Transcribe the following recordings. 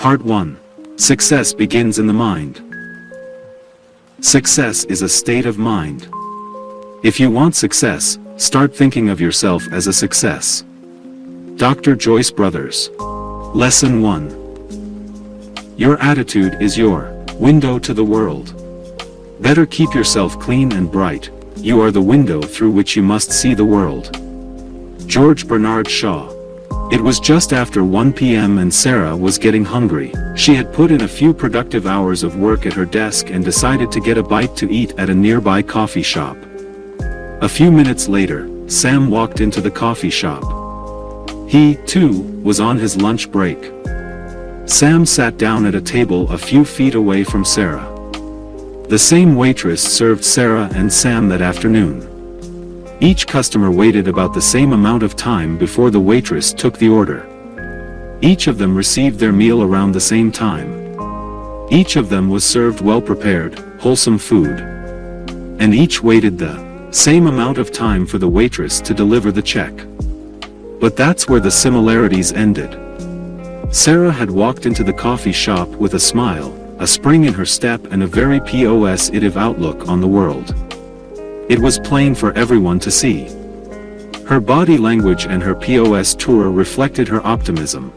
Part 1. Success begins in the mind. Success is a state of mind. If you want success, start thinking of yourself as a success. Dr. Joyce Brothers. Lesson 1. Your attitude is your window to the world. Better keep yourself clean and bright. You are the window through which you must see the world. George Bernard Shaw. It was just after 1 p.m. and Sarah was getting hungry. She had put in a few productive hours of work at her desk and decided to get a bite to eat at a nearby coffee shop. A few minutes later, Sam walked into the coffee shop. He, too, was on his lunch break. Sam sat down at a table a few feet away from Sarah. The same waitress served Sarah and Sam that afternoon. Each customer waited about the same amount of time before the waitress took the order. Each of them received their meal around the same time. Each of them was served well-prepared, wholesome food. And each waited the same amount of time for the waitress to deliver the check. But that's where the similarities ended. Sarah had walked into the coffee shop with a smile, a spring in her step and a very positive outlook on the world. It was plain for everyone to see. Her body language and her POS tour reflected her optimism.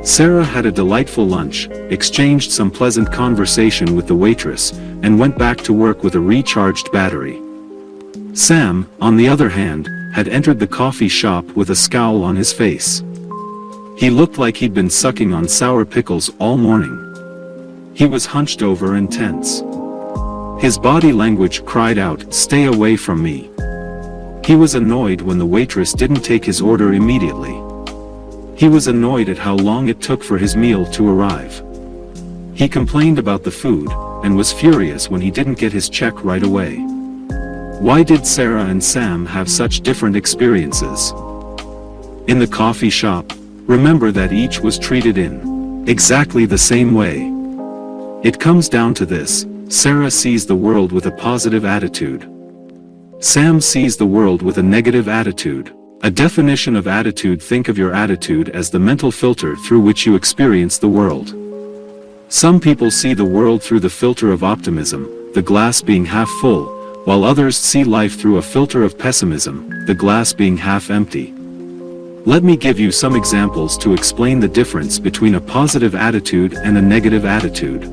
Sarah had a delightful lunch, exchanged some pleasant conversation with the waitress, and went back to work with a recharged battery. Sam, on the other hand, had entered the coffee shop with a scowl on his face. He looked like he'd been sucking on sour pickles all morning. He was hunched over and tense. His body language cried out, "Stay away from me." He was annoyed when the waitress didn't take his order immediately. He was annoyed at how long it took for his meal to arrive. He complained about the food, and was furious when he didn't get his check right away. Why did Sarah and Sam have such different experiences? In the coffee shop, remember that each was treated in exactly the same way. It comes down to this: Sarah sees the world with a positive attitude. Sam sees the world with a negative attitude. A definition of attitude: think of your attitude as the mental filter through which you experience the world. Some people see the world through the filter of optimism, the glass being half full, while others see life through a filter of pessimism, the glass being half empty. Let me give you some examples to explain the difference between a positive attitude and a negative attitude.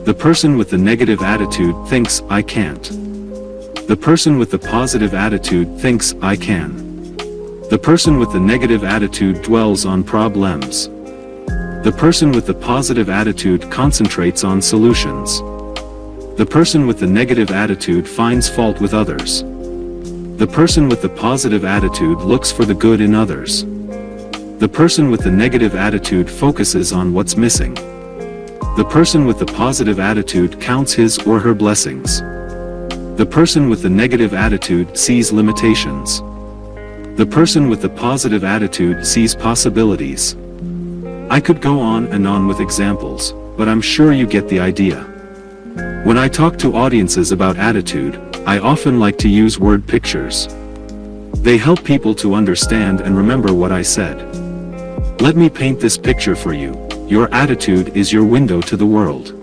The person with the negative attitude thinks, "I can't." The person with the positive attitude thinks, "I can." The person with the negative attitude dwells on problems. The person with the positive attitude concentrates on solutions. The person with the negative attitude finds fault with others. The person with the positive attitude looks for the good in others. The person with the negative attitude focuses on what's missing. The person with the positive attitude counts his or her blessings. The person with the negative attitude sees limitations. The person with the positive attitude sees possibilities. I could go on and on with examples, but I'm sure you get the idea. When I talk to audiences about attitude, I often like to use word pictures. They help people to understand and remember what I said. Let me paint this picture for you. Your attitude is your window to the world.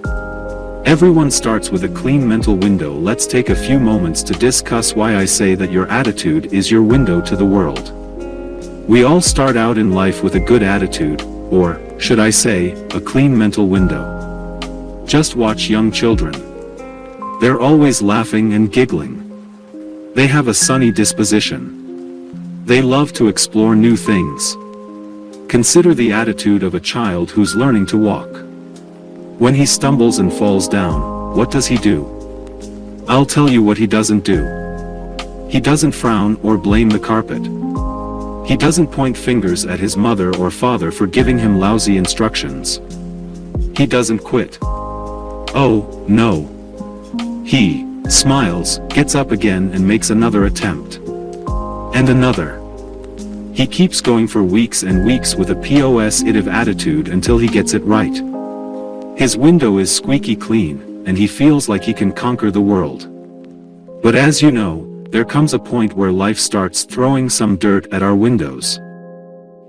Everyone starts with a clean mental window. Let's take a few moments to discuss why I say that your attitude is your window to the world. We all start out in life with a good attitude, or, should I say, a clean mental window. Just watch young children. They're always laughing and giggling. They have a sunny disposition. They love to explore new things. Consider the attitude of a child who's learning to walk. When he stumbles and falls down, what does he do? I'll tell you what he doesn't do. He doesn't frown or blame the carpet. He doesn't point fingers at his mother or father for giving him lousy instructions. He doesn't quit. Oh, no. He smiles, gets up again and makes another attempt. And another. He keeps going for weeks and weeks with a positive attitude until he gets it right. His window is squeaky clean, and he feels like he can conquer the world. But as you know, there comes a point where life starts throwing some dirt at our windows.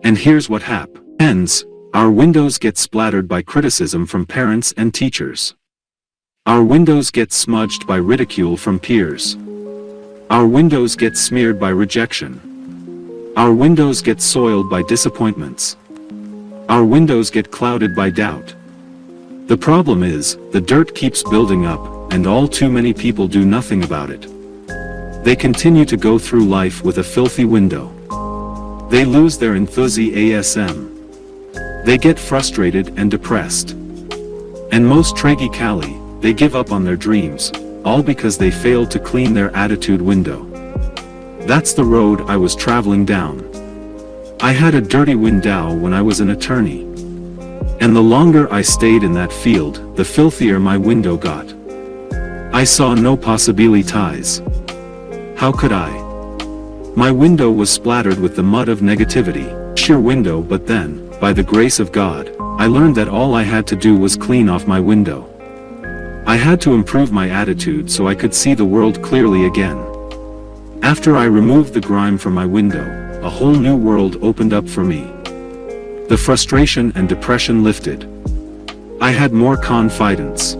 And here's what happens. Our windows get splattered by criticism from parents and teachers. Our windows get smudged by ridicule from peers. Our windows get smeared by rejection. Our windows get soiled by disappointments. Our windows get clouded by doubt. The problem is, the dirt keeps building up, and all too many people do nothing about it. They continue to go through life with a filthy window. They lose their enthusiasm. They get frustrated and depressed. And most tragically, they give up on their dreams, all because they failed to clean their attitude window. That's the road I was traveling down. I had a dirty window when I was an attorney. And the longer I stayed in that field, the filthier my window got. I saw no possibilities. How could I? My window was splattered with the mud of negativity, sheer window. But then, by the grace of God, I learned that all I had to do was clean off my window. I had to improve my attitude so I could see the world clearly again. After I removed the grime from my window, a whole new world opened up for me. The frustration and depression lifted. I had more confidence.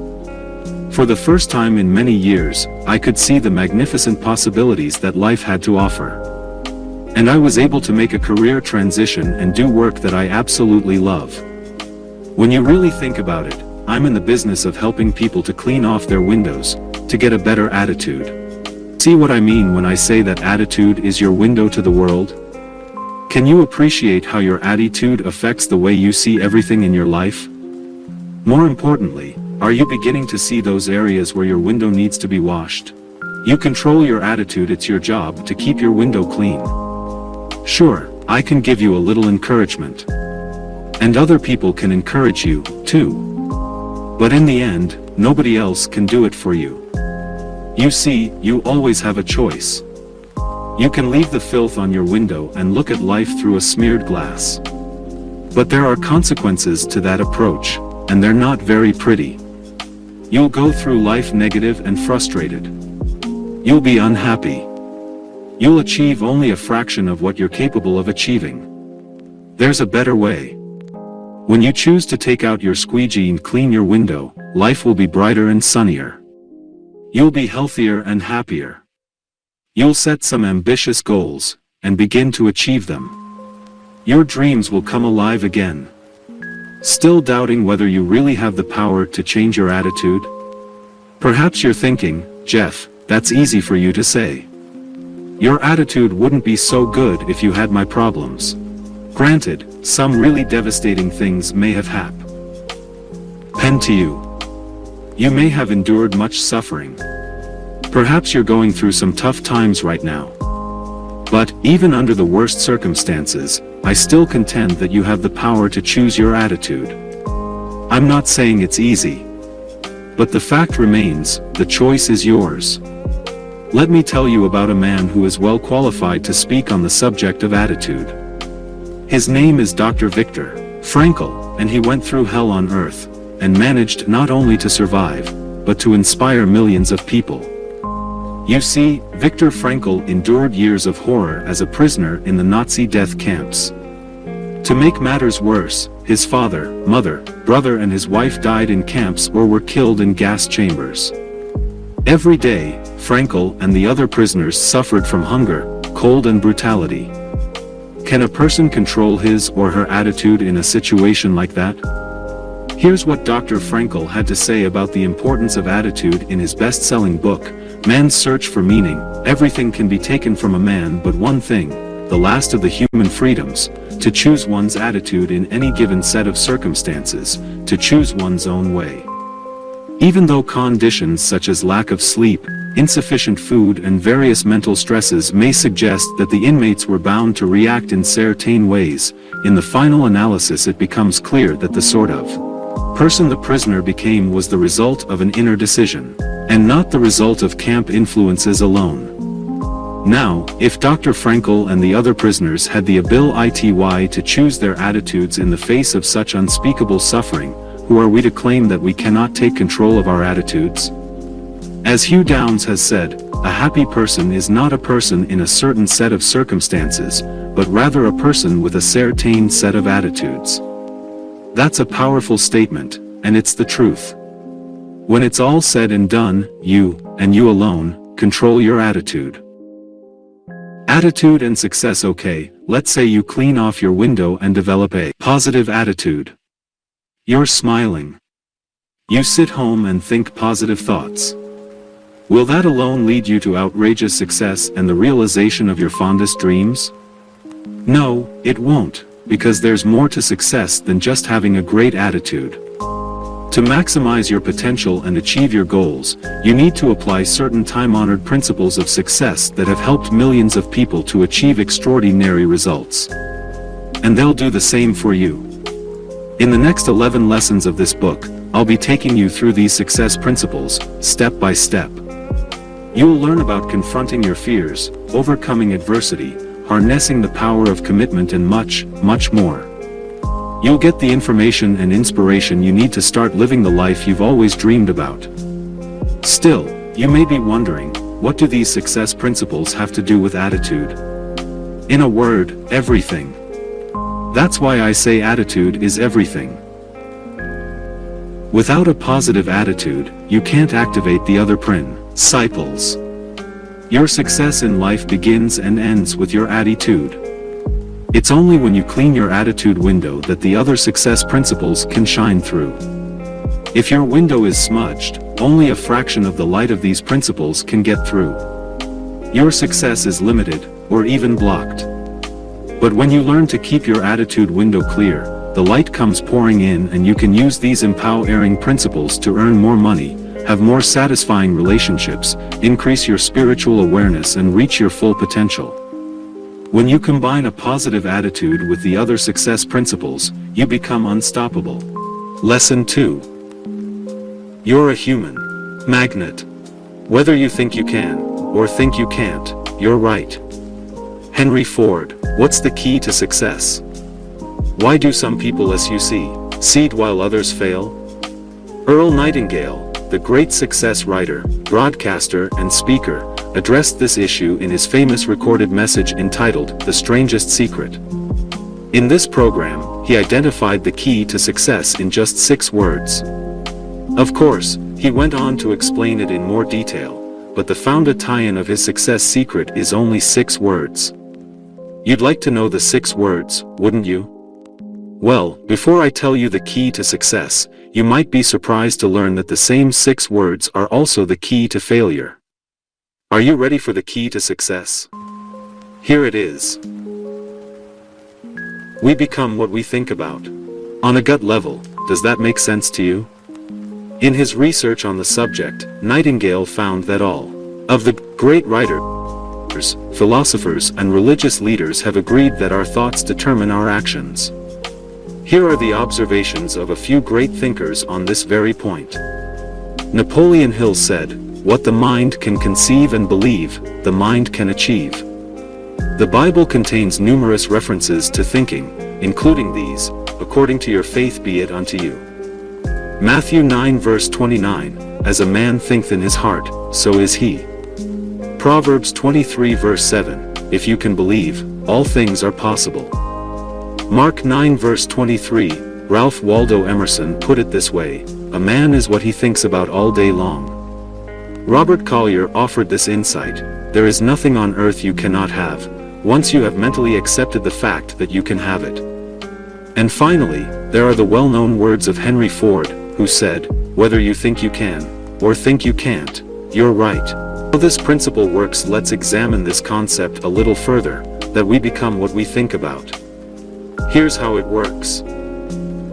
For the first time in many years, I could see the magnificent possibilities that life had to offer. And I was able to make a career transition and do work that I absolutely love. When you really think about it, I'm in the business of helping people to clean off their windows, to get a better attitude. See what I mean when I say that attitude is your window to the world? Can you appreciate how your attitude affects the way you see everything in your life? More importantly, are you beginning to see those areas where your window needs to be washed? You control your attitude. It's your job to keep your window clean. Sure, I can give you a little encouragement. And other people can encourage you, too. But in the end, nobody else can do it for you. You see, you always have a choice. You can leave the filth on your window and look at life through a smeared glass. But there are consequences to that approach, and they're not very pretty. You'll go through life negative and frustrated. You'll be unhappy. You'll achieve only a fraction of what you're capable of achieving. There's a better way. When you choose to take out your squeegee and clean your window, life will be brighter and sunnier. You'll be healthier and happier. You'll set some ambitious goals, and begin to achieve them. Your dreams will come alive again. Still doubting whether you really have the power to change your attitude? Perhaps you're thinking, Jeff, that's easy for you to say. Your attitude wouldn't be so good if you had my problems. Granted, some really devastating things may have happened. Pen to you. You may have endured much suffering. Perhaps you're going through some tough times right now. But, even under the worst circumstances, I still contend that you have the power to choose your attitude. I'm not saying it's easy. But the fact remains, the choice is yours. Let me tell you about a man who is well qualified to speak on the subject of attitude. His name is Dr. Viktor Frankl, and he went through hell on earth, and managed not only to survive, but to inspire millions of people. You see, Viktor Frankl endured years of horror as a prisoner in the Nazi death camps. To make matters worse, his father, mother, brother and his wife died in camps or were killed in gas chambers. Every day, Frankl and the other prisoners suffered from hunger, cold and brutality. Can a person control his or her attitude in a situation like that? Here's what Dr. Frankl had to say about the importance of attitude in his best-selling book, Man's Search for Meaning. Everything can be taken from a man but one thing, the last of the human freedoms, to choose one's attitude in any given set of circumstances, to choose one's own way. Even though conditions such as lack of sleep, insufficient food and various mental stresses may suggest that the inmates were bound to react in certain ways, in the final analysis it becomes clear that the sort of person the prisoner became was the result of an inner decision, and not the result of camp influences alone. Now, if Dr. Frankl and the other prisoners had the ability to choose their attitudes in the face of such unspeakable suffering, who are we to claim that we cannot take control of our attitudes? As Hugh Downs has said, a happy person is not a person in a certain set of circumstances, but rather a person with a certain set of attitudes. That's a powerful statement, and it's the truth. When it's all said and done, you, and you alone, control your attitude. Attitude and success. Okay, let's say you clean off your window and develop a positive attitude. You're smiling. You sit home and think positive thoughts. Will that alone lead you to outrageous success and the realization of your fondest dreams? No, it won't, because there's more to success than just having a great attitude. To maximize your potential and achieve your goals, you need to apply certain time-honored principles of success that have helped millions of people to achieve extraordinary results. And they'll do the same for you. In the next 11 lessons of this book, I'll be taking you through these success principles, step by step. You'll learn about confronting your fears, overcoming adversity, harnessing the power of commitment, and much, much more. You'll get the information and inspiration you need to start living the life you've always dreamed about. Still, you may be wondering, what do these success principles have to do with attitude? In a word, everything. That's why I say attitude is everything. Without a positive attitude, you can't activate the other principles. Your success in life begins and ends with your attitude. It's only when you clean your attitude window that the other success principles can shine through. If your window is smudged, only a fraction of the light of these principles can get through. Your success is limited, or even blocked. But when you learn to keep your attitude window clear, the light comes pouring in, and you can use these empowering principles to earn more money, have more satisfying relationships, increase your spiritual awareness, and reach your full potential. When you combine a positive attitude with the other success principles, you become unstoppable. Lesson 2. You're a human magnet. Whether you think you can, or think you can't, you're right. Henry Ford. What's the key to success? Why do some people succeed while others fail? Earl Nightingale, the great success writer, broadcaster, and speaker, addressed this issue in his famous recorded message entitled The Strangest Secret. In this program, he identified the key to success in just 6 words. Of course, he went on to explain it in more detail, but the founder tie-in of his success secret is only 6 words. You'd like to know the 6 words, wouldn't you? Well, before I tell you the key to success, you might be surprised to learn that the same 6 words are also the key to failure. Are you ready for the key to success? Here it is. We become what we think about. On a gut level, does that make sense to you? In his research on the subject, Nightingale found that all of the great writers, philosophers, and religious leaders have agreed that our thoughts determine our actions. Here are the observations of a few great thinkers on this very point. Napoleon Hill said, "What the mind can conceive and believe, the mind can achieve." The Bible contains numerous references to thinking, including these, "According to your faith be it unto you." Matthew 9 verse 29, "As a man thinketh in his heart, so is he." Proverbs 23 verse 7, "If you can believe, all things are possible." Mark 9 verse 23, Ralph Waldo Emerson put it this way, "A man is what he thinks about all day long." Robert Collier offered this insight, "There is nothing on earth you cannot have, once you have mentally accepted the fact that you can have it." And finally, there are the well-known words of Henry Ford, who said, "Whether you think you can, or think you can't, you're right." How this principle works, let's examine this concept a little further, that we become what we think about. Here's how it works.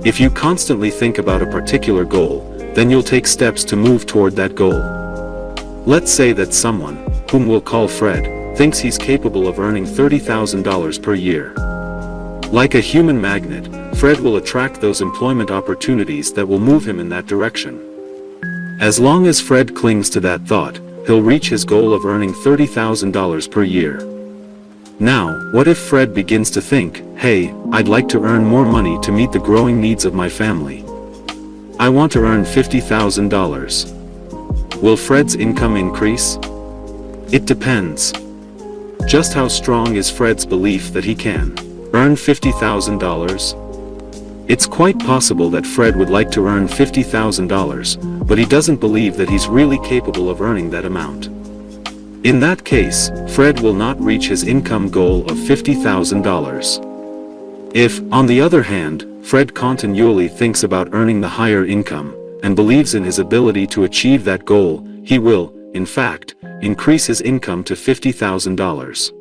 If you constantly think about a particular goal, then you'll take steps to move toward that goal. Let's say that someone, whom we'll call Fred, thinks he's capable of earning $30,000 per year. Like a human magnet, Fred will attract those employment opportunities that will move him in that direction. As long as Fred clings to that thought, he'll reach his goal of earning $30,000 per year. Now, what if Fred begins to think, "Hey, I'd like to earn more money to meet the growing needs of my family. I want to earn $50,000. Will Fred's income increase? It depends. Just how strong is Fred's belief that he can earn $50,000? It's quite possible that Fred would like to earn $50,000, but he doesn't believe that he's really capable of earning that amount. In that case, Fred will not reach his income goal of $50,000. If, on the other hand, Fred continually thinks about earning the higher income, and believes in his ability to achieve that goal, he will, in fact, increase his income to $50,000.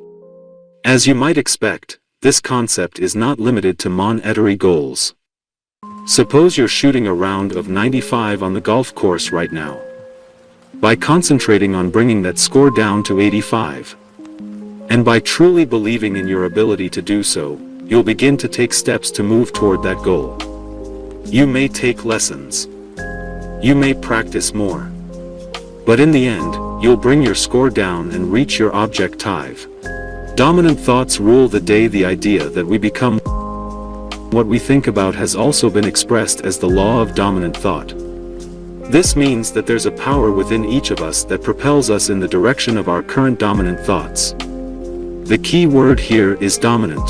As you might expect, this concept is not limited to monetary goals. Suppose you're shooting a round of 95 on the golf course right now. By concentrating on bringing that score down to 85, and by truly believing in your ability to do so, you'll begin to take steps to move toward that goal. You may take lessons. You may practice more. But in the end, you'll bring your score down and reach your objective. Dominant thoughts rule the day. The idea that we become what we think about has also been expressed as the law of dominant thought. This means that there's a power within each of us that propels us in the direction of our current dominant thoughts. The key word here is dominant.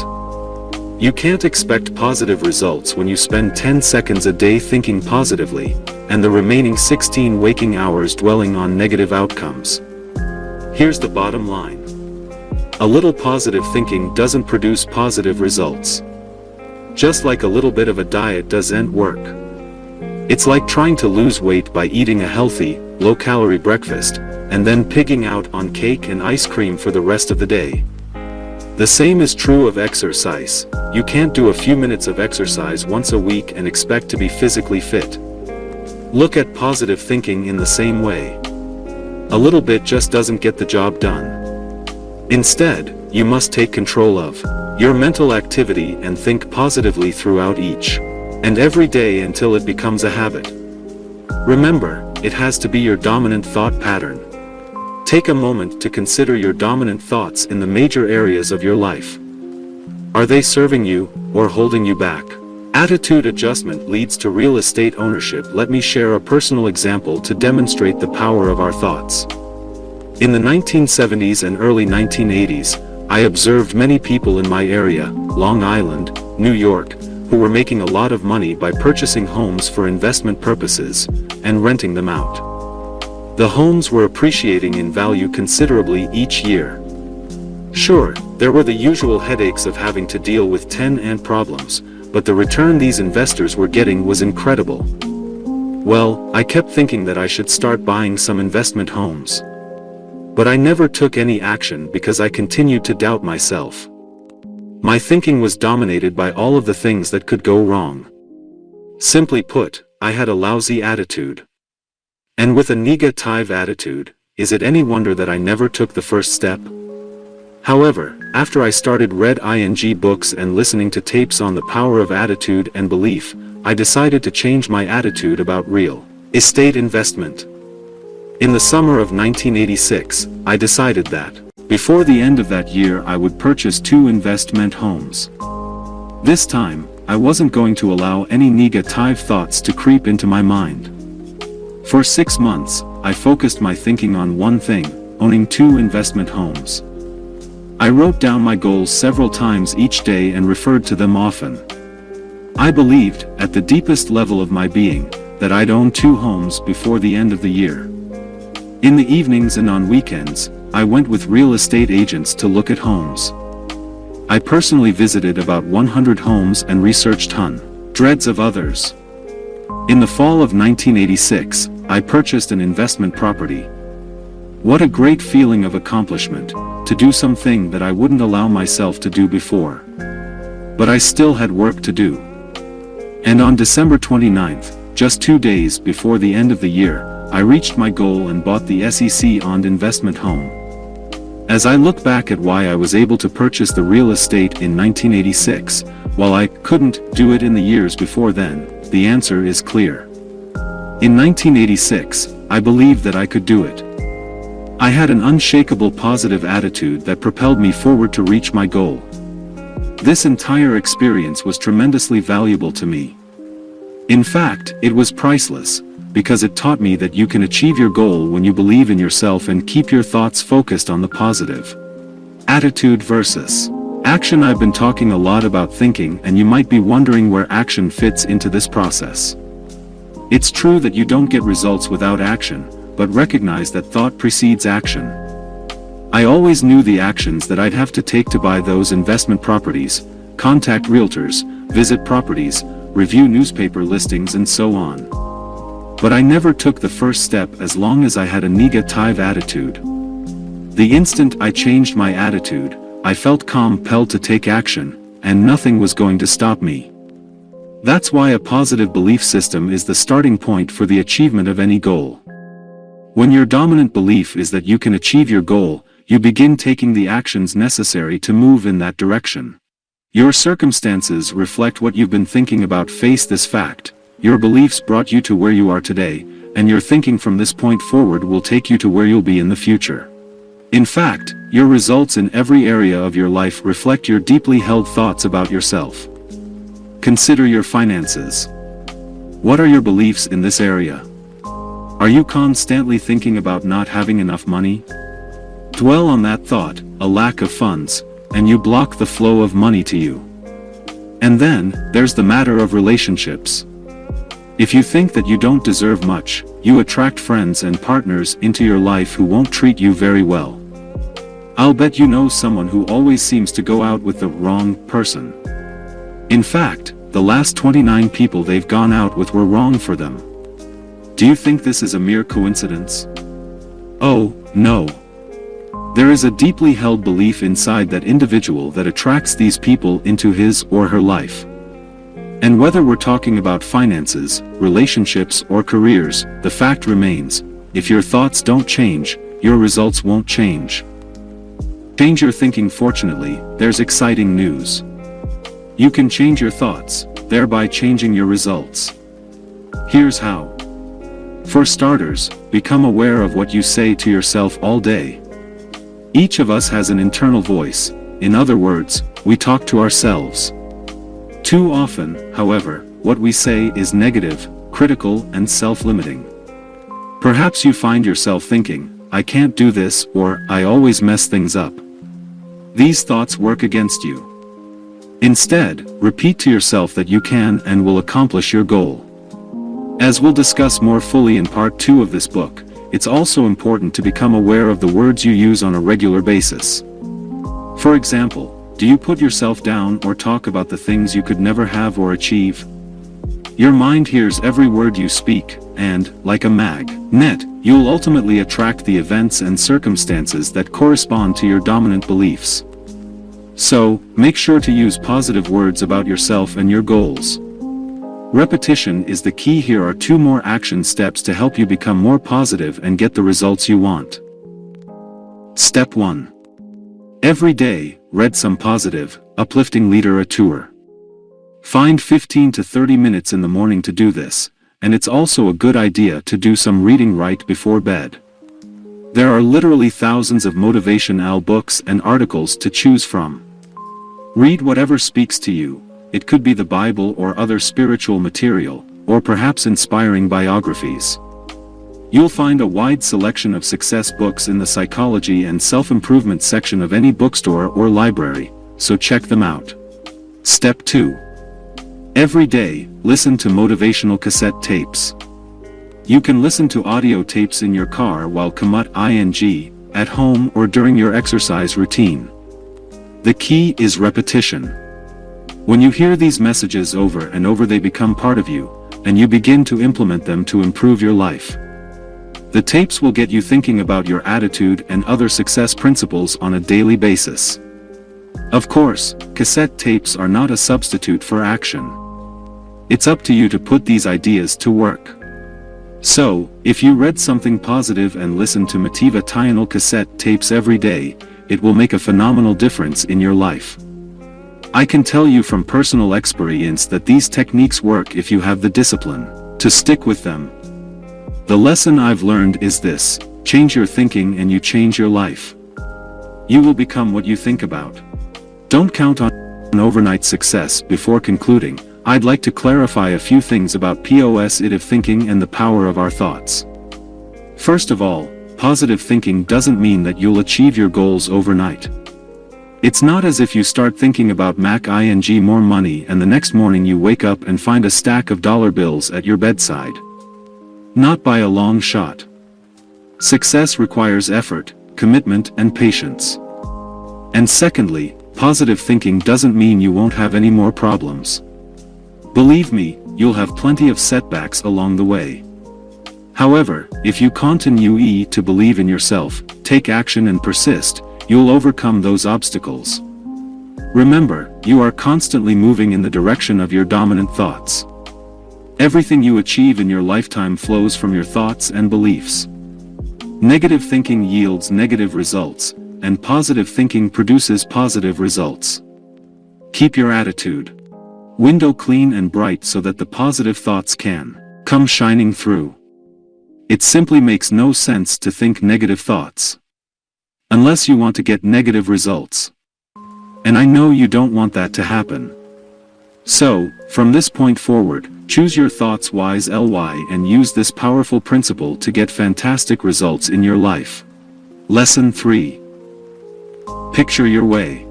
You can't expect positive results when you spend 10 seconds a day thinking positively, and the remaining 16 waking hours dwelling on negative outcomes. Here's the bottom line. A little positive thinking doesn't produce positive results. Just like a little bit of a diet doesn't work. It's like trying to lose weight by eating a healthy, low-calorie breakfast, and then pigging out on cake and ice cream for the rest of the day. The same is true of exercise. You can't do a few minutes of exercise once a week and expect to be physically fit. Look at positive thinking in the same way. A little bit just doesn't get the job done. Instead, you must take control of your mental activity and think positively throughout each and every day until it becomes a habit. Remember, it has to be your dominant thought pattern. Take a moment to consider your dominant thoughts in the major areas of your life. Are they serving you or holding you back? Attitude adjustment leads to real estate ownership. Let me share a personal example to demonstrate the power of our thoughts. In the 1970s and early 1980s, I observed many people in my area, Long Island, New York, who were making a lot of money by purchasing homes for investment purposes and renting them out. The homes were appreciating in value considerably each year. Sure, there were the usual headaches of having to deal with tenant problems, but the return these investors were getting was incredible. Well, I kept thinking that I should start buying some investment homes. But I never took any action because I continued to doubt myself. My thinking was dominated by all of the things that could go wrong. Simply put, I had a lousy attitude. And with a negative attitude, is it any wonder that I never took the first step? However, after I started reading books and listening to tapes on the power of attitude and belief, I decided to change my attitude about real estate investment. In the summer of 1986, I decided that, before the end of that year, I would purchase 2 investment homes. This time, I wasn't going to allow any negative thoughts to creep into my mind. For 6 months, I focused my thinking on one thing: owning 2 investment homes. I wrote down my goals several times each day and referred to them often. I believed, at the deepest level of my being, that I'd own 2 homes before the end of the year. In the evenings and on weekends, I went with real estate agents to look at homes. I personally visited about 100 homes and researched hundreds of others. In the fall of 1986, I purchased an investment property. What a great feeling of accomplishment, to do something that I wouldn't allow myself to do before. But I still had work to do. And on December 29th, just 2 days before the end of the year, I reached my goal and bought the SEC-owned investment home. As I look back at why I was able to purchase the real estate in 1986, while I couldn't do it in the years before then, the answer is clear. In 1986, I believed that I could do it. I had an unshakable positive attitude that propelled me forward to reach my goal. This entire experience was tremendously valuable to me. In fact, it was priceless, because it taught me that you can achieve your goal when you believe in yourself and keep your thoughts focused on the positive. Attitude versus Action. I've been talking a lot about thinking, and you might be wondering where action fits into this process. It's true that you don't get results without action, but recognize that thought precedes action. I always knew the actions that I'd have to take to buy those investment properties, contact realtors, visit properties, review newspaper listings, and so on. But I never took the first step as long as I had a negative attitude. The instant I changed my attitude, I felt compelled to take action, and nothing was going to stop me. That's why a positive belief system is the starting point for the achievement of any goal. When your dominant belief is that you can achieve your goal, you begin taking the actions necessary to move in that direction. Your circumstances reflect what you've been thinking about. Face this fact: your beliefs brought you to where you are today, and your thinking from this point forward will take you to where you'll be in the future. In fact, your results in every area of your life reflect your deeply held thoughts about yourself. Consider your finances. What are your beliefs in this area? Are you constantly thinking about not having enough money? Dwell on that thought, a lack of funds, and you block the flow of money to you. And then, there's the matter of relationships. If you think that you don't deserve much, you attract friends and partners into your life who won't treat you very well. I'll bet you know someone who always seems to go out with the wrong person. In fact, the last 29 people they've gone out with were wrong for them. Do you think this is a mere coincidence? Oh, no. There is a deeply held belief inside that individual that attracts these people into his or her life. And whether we're talking about finances, relationships, or careers, the fact remains: if your thoughts don't change, your results won't change. Change your thinking. Fortunately, there's exciting news. You can change your thoughts, thereby changing your results. Here's how. For starters, become aware of what you say to yourself all day. Each of us has an internal voice. In other words, we talk to ourselves. Too often, however, what we say is negative, critical, and self-limiting. Perhaps you find yourself thinking, "I can't do this," or "I always mess things up." These thoughts work against you. Instead, repeat to yourself that you can and will accomplish your goal. As we'll discuss more fully in part 2 of this book, it's also important to become aware of the words you use on a regular basis. For example, do you put yourself down or talk about the things you could never have or achieve? Your mind hears every word you speak, and, like a magnet, you'll ultimately attract the events and circumstances that correspond to your dominant beliefs. So, make sure to use positive words about yourself and your goals. Repetition is the key. Here are 2 more action steps to help you become more positive and get the results you want. Step 1. Every day, read some positive, uplifting literature. Find 15 to 30 minutes in the morning to do this, and it's also a good idea to do some reading right before bed. There are literally thousands of motivational books and articles to choose from. Read whatever speaks to you. It could be the Bible or other spiritual material, or perhaps inspiring biographies. You'll find a wide selection of success books in the psychology and self-improvement section of any bookstore or library, so check them out. Step 2. Every day, listen to motivational cassette tapes. You can listen to audio tapes in your car while commuting, at home, or during your exercise routine. The key is repetition. When you hear these messages over and over, they become part of you, and you begin to implement them to improve your life. The tapes will get you thinking about your attitude and other success principles on a daily basis. Of course, cassette tapes are not a substitute for action. It's up to you to put these ideas to work. So, if you read something positive and listen to motivational cassette tapes every day, it will make a phenomenal difference in your life. I can tell you from personal experience that these techniques work if you have the discipline to stick with them. The lesson I've learned is this: change your thinking and you change your life. You will become what you think about. Don't count on overnight success. Before concluding, I'd like to clarify a few things about positive thinking and the power of our thoughts. First of all, positive thinking doesn't mean that you'll achieve your goals overnight. It's not as if you start thinking about more money and the next morning you wake up and find a stack of dollar bills at your bedside. Not by a long shot. Success requires effort, commitment, and patience. And secondly, positive thinking doesn't mean you won't have any more problems. Believe me, you'll have plenty of setbacks along the way. However, if you continue to believe in yourself, take action and persist, you'll overcome those obstacles. Remember, you are constantly moving in the direction of your dominant thoughts. Everything you achieve in your lifetime flows from your thoughts and beliefs. Negative thinking yields negative results, and positive thinking produces positive results. Keep your attitude window clean and bright so that the positive thoughts can come shining through. It simply makes no sense to think negative thoughts unless you want to get negative results. And I know you don't want that to happen. So, from this point forward, choose your thoughts wisely and use this powerful principle to get fantastic results in your life. Lesson 3. Picture your way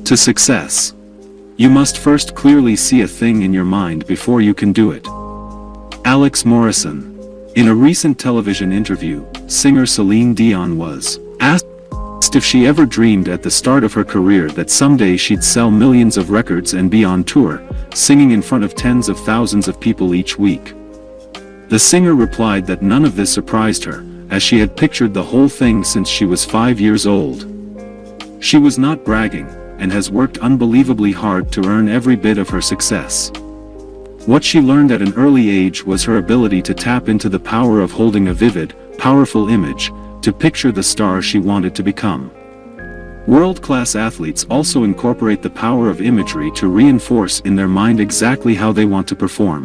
to success. You must first clearly see a thing in your mind before you can do it. Alex Morrison. In a recent television interview, singer Celine Dion was asked if she ever dreamed at the start of her career that someday she'd sell millions of records and be on tour, singing in front of tens of thousands of people each week. The singer replied that none of this surprised her, as she had pictured the whole thing since she was 5 years old. She was not bragging, and has worked unbelievably hard to earn every bit of her success. What she learned at an early age was her ability to tap into the power of holding a vivid, powerful image, to picture the star she wanted to become. World-class athletes also incorporate the power of imagery to reinforce in their mind exactly how they want to perform.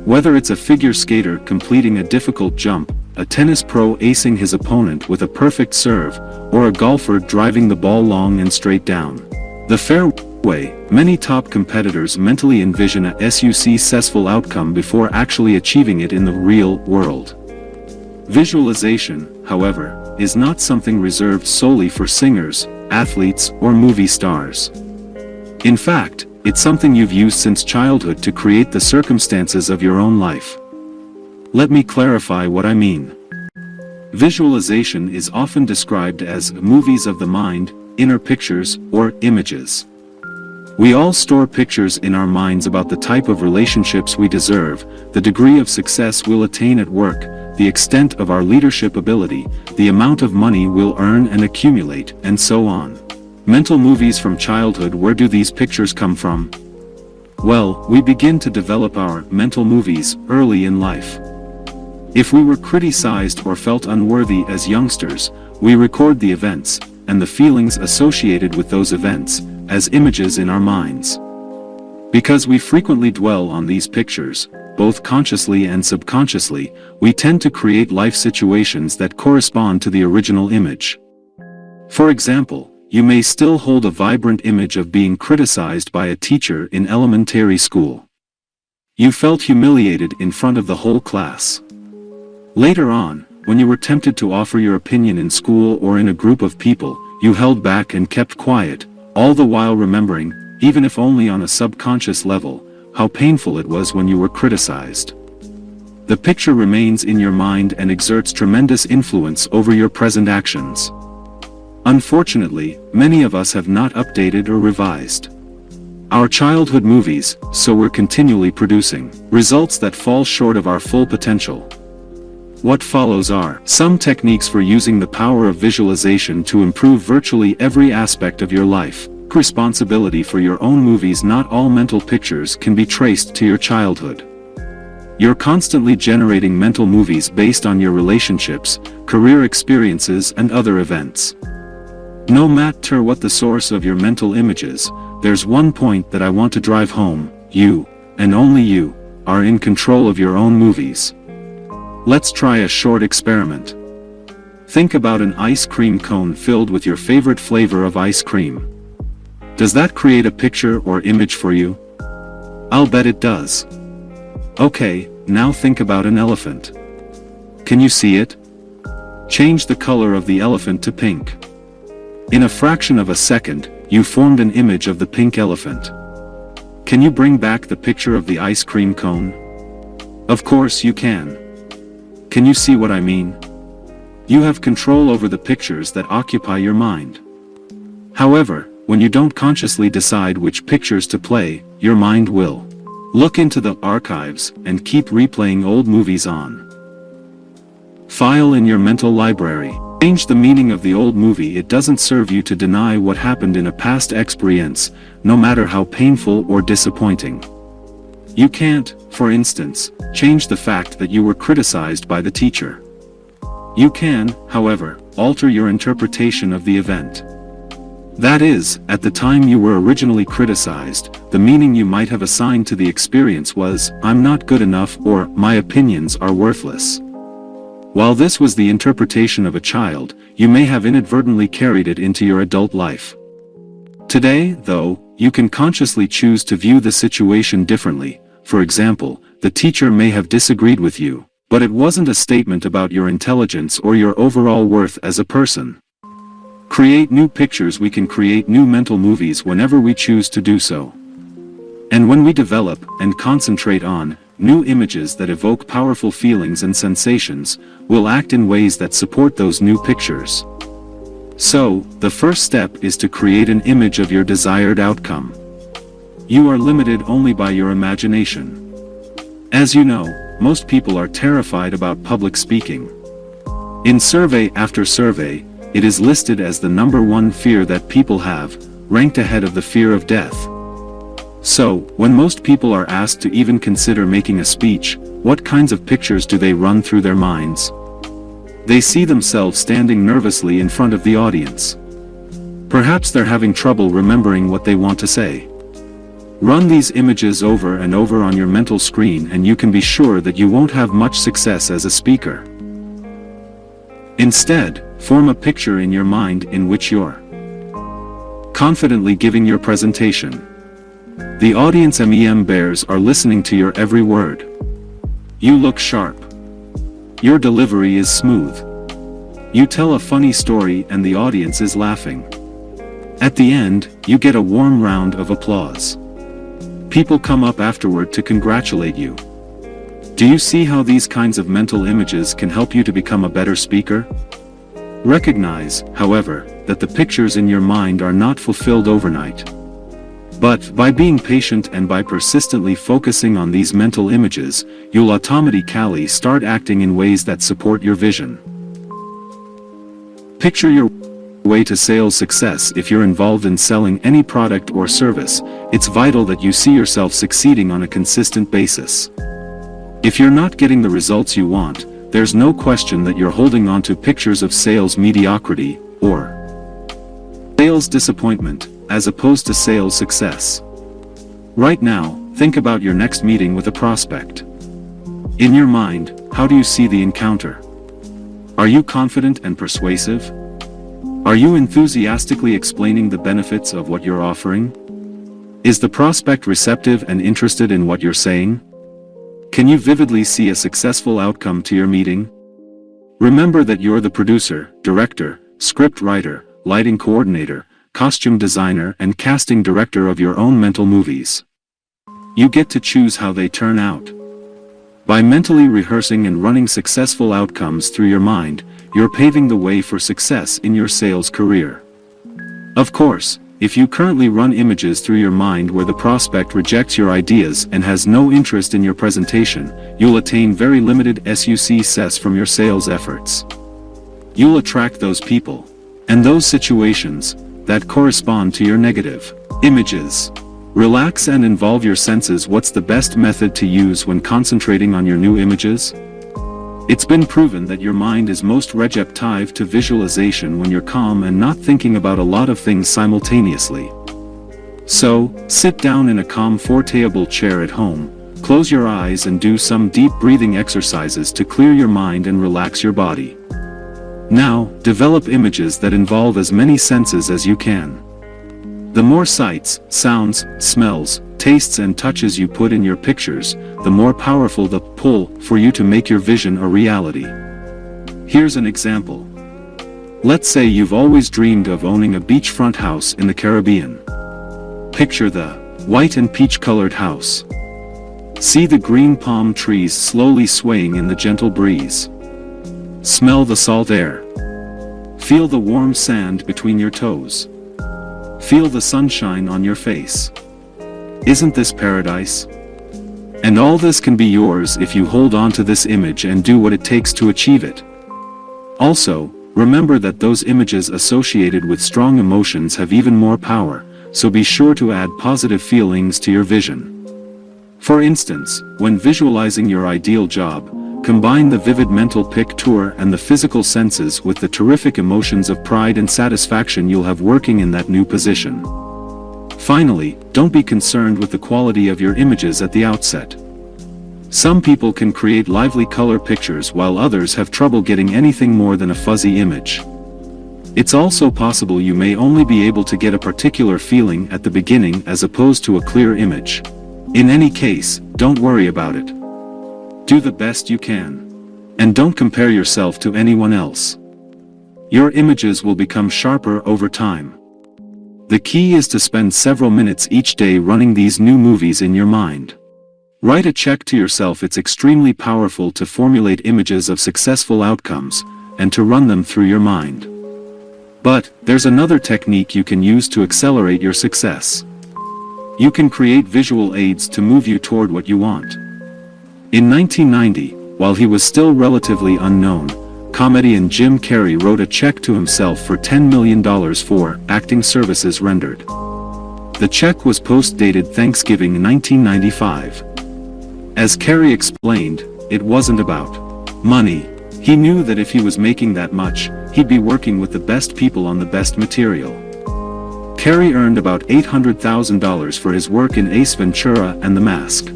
Whether it's a figure skater completing a difficult jump, a tennis pro acing his opponent with a perfect serve, or a golfer driving the ball long and straight down the fairway, many top competitors mentally envision a successful outcome before actually achieving it in the real world. Visualization, however, is not something reserved solely for singers, athletes, or movie stars. In fact, it's something you've used since childhood to create the circumstances of your own life. Let me clarify what I mean. Visualization is often described as movies of the mind, inner pictures, or images. We all store pictures in our minds about the type of relationships we deserve, the degree of success we'll attain at work, the extent of our leadership ability, the amount of money we'll earn and accumulate, and so on. Mental movies from childhood. Where do these pictures come from? Well, we begin to develop our mental movies early in life. If we were criticized or felt unworthy as youngsters, we record the events, and the feelings associated with those events, as images in our minds. Because we frequently dwell on these pictures, both consciously and subconsciously, we tend to create life situations that correspond to the original image. For example, you may still hold a vibrant image of being criticized by a teacher in elementary school. You felt humiliated in front of the whole class. Later on, when you were tempted to offer your opinion in school or in a group of people, you held back and kept quiet, all the while remembering, even if only on a subconscious level, how painful it was when you were criticized. The picture remains in your mind and exerts tremendous influence over your present actions. Unfortunately, many of us have not updated or revised our childhood movies, so we're continually producing results that fall short of our full potential. What follows are some techniques for using the power of visualization to improve virtually every aspect of your life. Responsibility for your own movies. Not all mental pictures can be traced to your childhood. You're constantly generating mental movies based on your relationships, career experiences, and other events. No matter what the source of your mental images, there's one point that I want to drive home: you, and only you, are in control of your own movies. Let's try a short experiment. Think about an ice cream cone filled with your favorite flavor of ice cream. Does that create a picture or image for you? I'll bet it does. Okay, now think about an elephant. Can you see it? Change the color of the elephant to pink. In a fraction of a second, you formed an image of the pink elephant. Can you bring back the picture of the ice cream cone? Of course you can. Can you see what I mean? You have control over the pictures that occupy your mind. However, when you don't consciously decide which pictures to play, your mind will look into the archives and keep replaying old movies on file in your mental library. Change the meaning of the old movie. It doesn't serve you to deny what happened in a past experience, no matter how painful or disappointing. You can't, for instance, change the fact that you were criticized by the teacher. You can, however, alter your interpretation of the event. That is, at the time you were originally criticized, the meaning you might have assigned to the experience was, "I'm not good enough," or "my opinions are worthless." While this was the interpretation of a child, you may have inadvertently carried it into your adult life. Today, though, you can consciously choose to view the situation differently. For example, the teacher may have disagreed with you, but it wasn't a statement about your intelligence or your overall worth as a person. Create new pictures. We can create new mental movies whenever we choose to do so. And when we develop and concentrate on new images that evoke powerful feelings and sensations, we'll act in ways that support those new pictures. So, the first step is to create an image of your desired outcome. You are limited only by your imagination. As you know, most people are terrified about public speaking. In survey after survey, it is listed as the #1 fear that people have, ranked ahead of the fear of death. So, when most people are asked to even consider making a speech, what kinds of pictures do they run through their minds? They see themselves standing nervously in front of the audience. Perhaps they're having trouble remembering what they want to say. Run these images over and over on your mental screen and you can be sure that you won't have much success as a speaker. Instead, form a picture in your mind in which you're confidently giving your presentation. The audience bears are listening to your every word. You look sharp. Your delivery is smooth. You tell a funny story and the audience is laughing. At the end, you get a warm round of applause. People come up afterward to congratulate you. Do you see how these kinds of mental images can help you to become a better speaker? Recognize, however, that the pictures in your mind are not fulfilled overnight. But, by being patient and by persistently focusing on these mental images, you'll automatically start acting in ways that support your vision. Picture your way to sales success. If you're involved in selling any product or service, it's vital that you see yourself succeeding on a consistent basis. If you're not getting the results you want, there's no question that you're holding on to pictures of sales mediocrity, or sales disappointment, as opposed to sales success. Right now, think about your next meeting with a prospect. In your mind, how do you see the encounter? Are you confident and persuasive? Are you enthusiastically explaining the benefits of what you're offering? Is the prospect receptive and interested in what you're saying? Can you vividly see a successful outcome to your meeting? Remember that you're the producer, director, script writer, lighting coordinator, costume designer and casting director of your own mental movies. You get to choose how they turn out. By mentally rehearsing and running successful outcomes through your mind, you're paving the way for success in your sales career. Of course, if you currently run images through your mind where the prospect rejects your ideas and has no interest in your presentation, you'll attain very limited success from your sales efforts. You'll attract those people and those situations that correspond to your negative images. Relax and involve your senses. What's the best method to use when concentrating on your new images? It's been proven that your mind is most receptive to visualization when you're calm and not thinking about a lot of things simultaneously. So, sit down in a comfortable chair at home, close your eyes and do some deep breathing exercises to clear your mind and relax your body. Now, develop images that involve as many senses as you can. The more sights, sounds, smells, tastes and touches you put in your pictures, the more powerful the pull for you to make your vision a reality. Here's an example. Let's say you've always dreamed of owning a beachfront house in the Caribbean. Picture the white and peach-colored house. See the green palm trees slowly swaying in the gentle breeze. Smell the salt air. Feel the warm sand between your toes. Feel the sunshine on your face. Isn't this paradise? And all this can be yours if you hold on to this image and do what it takes to achieve it. Also, remember that those images associated with strong emotions have even more power, so be sure to add positive feelings to your vision. For instance, when visualizing your ideal job, combine the vivid mental picture and the physical senses with the terrific emotions of pride and satisfaction you'll have working in that new position. Finally, don't be concerned with the quality of your images at the outset. Some people can create lively color pictures while others have trouble getting anything more than a fuzzy image. It's also possible you may only be able to get a particular feeling at the beginning as opposed to a clear image. In any case, don't worry about it. Do the best you can. And don't compare yourself to anyone else. Your images will become sharper over time. The key is to spend several minutes each day running these new movies in your mind. Write a check to yourself. It's extremely powerful to formulate images of successful outcomes, and to run them through your mind. But, there's another technique you can use to accelerate your success. You can create visual aids to move you toward what you want. In 1990, while he was still relatively unknown, comedian Jim Carrey wrote a check to himself for $10 million for acting services rendered. The check was post-dated Thanksgiving 1995. As Carrey explained, it wasn't about money. He knew that if he was making that much, he'd be working with the best people on the best material. Carrey earned about $800,000 for his work in Ace Ventura and The Mask.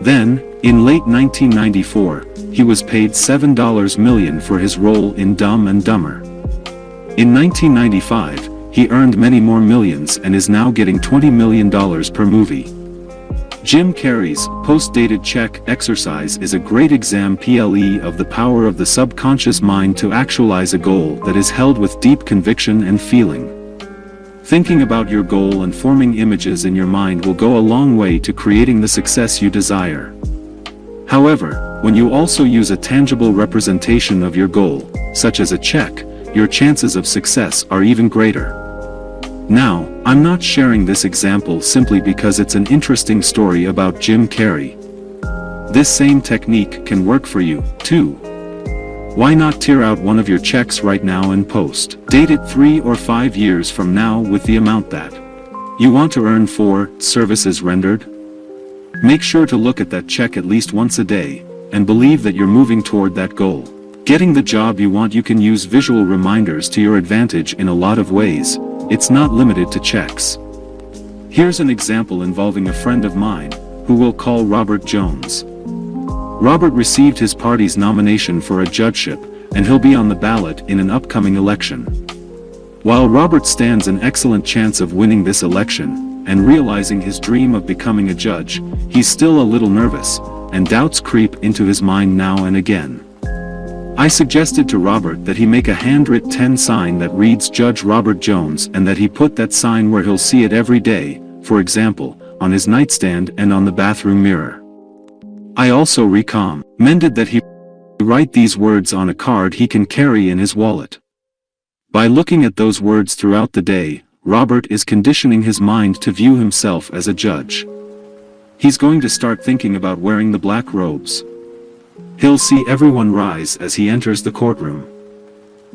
Then, in late 1994, he was paid $7 million for his role in Dumb and Dumber. In 1995, he earned many more millions and is now getting $20 million per movie. Jim Carrey's post-dated check exercise is a great example of the power of the subconscious mind to actualize a goal that is held with deep conviction and feeling. Thinking about your goal and forming images in your mind will go a long way to creating the success you desire. However, when you also use a tangible representation of your goal, such as a check, your chances of success are even greater. Now, I'm not sharing this example simply because it's an interesting story about Jim Carrey. This same technique can work for you, too. Why not tear out one of your checks right now and post-date it 3 or 5 years from now with the amount that you want to earn for services rendered? Make sure to look at that check at least once a day, and believe that you're moving toward that goal. Getting the job you want. You can use visual reminders to your advantage in a lot of ways. It's not limited to checks. Here's an example involving a friend of mine, who we'll call Robert Jones. Robert received his party's nomination for a judgeship, and he'll be on the ballot in an upcoming election. While Robert stands an excellent chance of winning this election, and realizing his dream of becoming a judge, he's still a little nervous, and doubts creep into his mind now and again. I suggested to Robert that he make a handwritten sign that reads Judge Robert Jones, and that he put that sign where he'll see it every day, for example, on his nightstand and on the bathroom mirror. I also recommended that he write these words on a card he can carry in his wallet. By looking at those words throughout the day, Robert is conditioning his mind to view himself as a judge. He's going to start thinking about wearing the black robes. He'll see everyone rise as he enters the courtroom.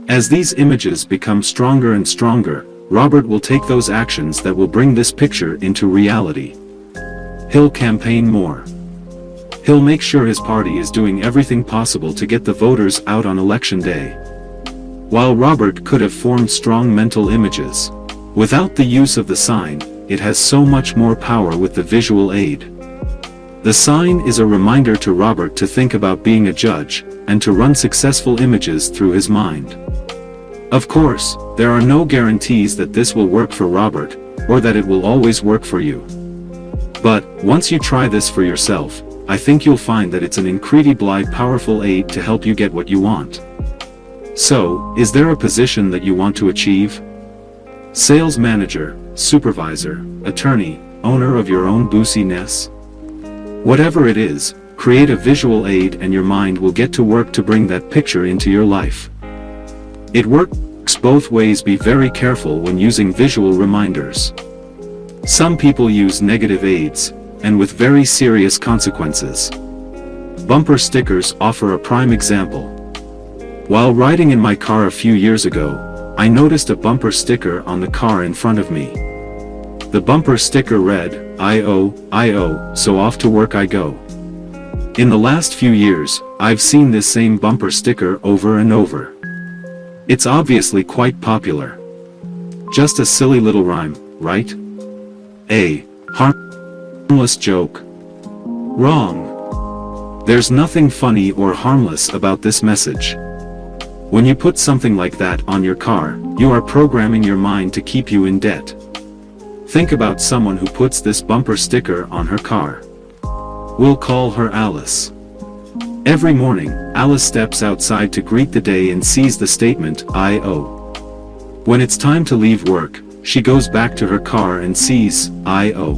As these images become stronger and stronger, Robert will take those actions that will bring this picture into reality. He'll campaign more. He'll make sure his party is doing everything possible to get the voters out on election day. While Robert could have formed strong mental images, without the use of the sign, it has so much more power with the visual aid. The sign is a reminder to Robert to think about being a judge, and to run successful images through his mind. Of course, there are no guarantees that this will work for Robert, or that it will always work for you. But, once you try this for yourself, I think you'll find that it's an incredibly powerful aid to help you get what you want. So, is there a position that you want to achieve? Sales manager, supervisor, attorney, owner of your own business? Whatever it is, create a visual aid and your mind will get to work to bring that picture into your life. It works both ways. Be very careful when using visual reminders. Some people use negative aids, and with very serious consequences. Bumper stickers offer a prime example. While riding in my car a few years ago, I noticed a bumper sticker on the car in front of me. The bumper sticker read, I-O, so off to work I go. In the last few years, I've seen this same bumper sticker over and over. It's obviously quite popular. Just a silly little rhyme, right? A harmless joke. Wrong. There's nothing funny or harmless about this message. When you put something like that on your car, you are programming your mind to keep you in debt. Think about someone who puts this bumper sticker on her car. We'll call her Alice. Every morning, Alice steps outside to greet the day and sees the statement, I-O. When it's time to leave work, she goes back to her car and sees, I-O.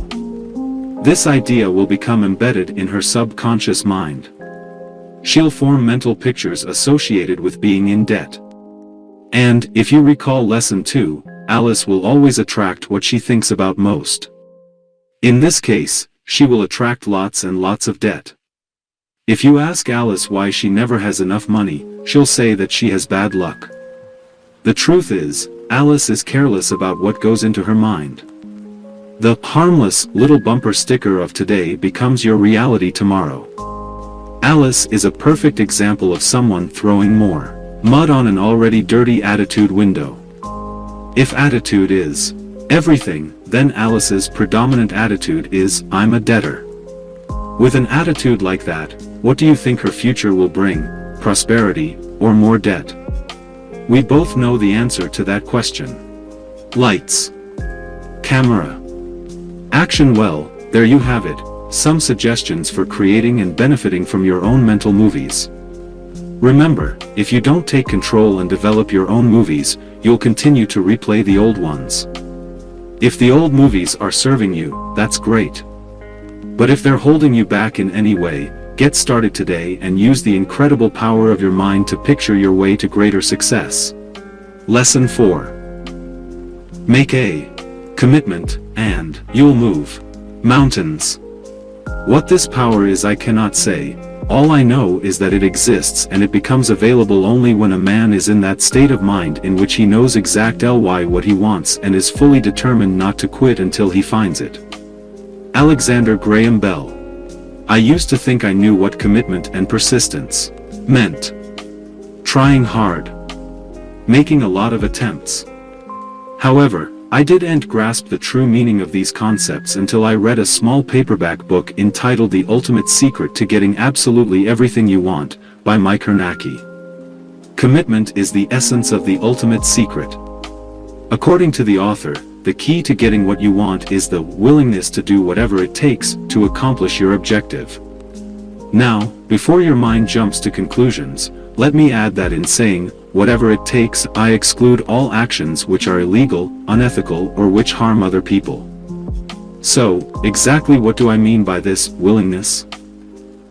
This idea will become embedded in her subconscious mind. She'll form mental pictures associated with being in debt. And, if you recall lesson 2, Alice will always attract what she thinks about most. In this case, she will attract lots and lots of debt. If you ask Alice why she never has enough money, she'll say that she has bad luck. The truth is, Alice is careless about what goes into her mind. The harmless little bumper sticker of today becomes your reality tomorrow. Alice is a perfect example of someone throwing more mud on an already dirty attitude window. If attitude is everything, then Alice's predominant attitude is, I'm a debtor. With an attitude like that, what do you think her future will bring? Prosperity, or more debt? We both know the answer to that question. Lights. Camera. Action. Well, there you have it, some suggestions for creating and benefiting from your own mental movies. Remember, if you don't take control and develop your own movies, you'll continue to replay the old ones. If the old movies are serving you, that's great. But if they're holding you back in any way, get started today and use the incredible power of your mind to picture your way to greater success. Lesson 4. Make a commitment, and you'll move mountains. What this power is I cannot say. All I know is that it exists and it becomes available only when a man is in that state of mind in which he knows exactly what he wants and is fully determined not to quit until he finds it. Alexander Graham Bell. I used to think I knew what commitment and persistence meant. Trying hard. Making a lot of attempts. However, I didn't grasp the true meaning of these concepts until I read a small paperback book entitled The Ultimate Secret to Getting Absolutely Everything You Want, by Mike Hernacki. Commitment is the essence of the ultimate secret. According to the author, the key to getting what you want is the willingness to do whatever it takes to accomplish your objective. Now, before your mind jumps to conclusions, let me add that in saying, whatever it takes, I exclude all actions which are illegal, unethical, or which harm other people. So, exactly what do I mean by this willingness?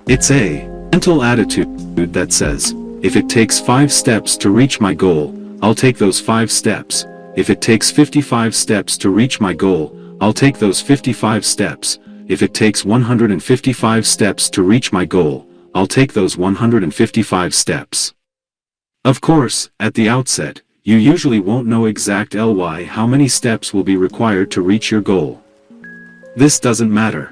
It's a mental attitude that says, if it takes 5 steps to reach my goal, I'll take those 5 steps. If it takes 55 steps to reach my goal, I'll take those 55 steps. If it takes 155 steps to reach my goal, I'll take those 155 steps. Of course, at the outset, you usually won't know exactly how many steps will be required to reach your goal. This doesn't matter.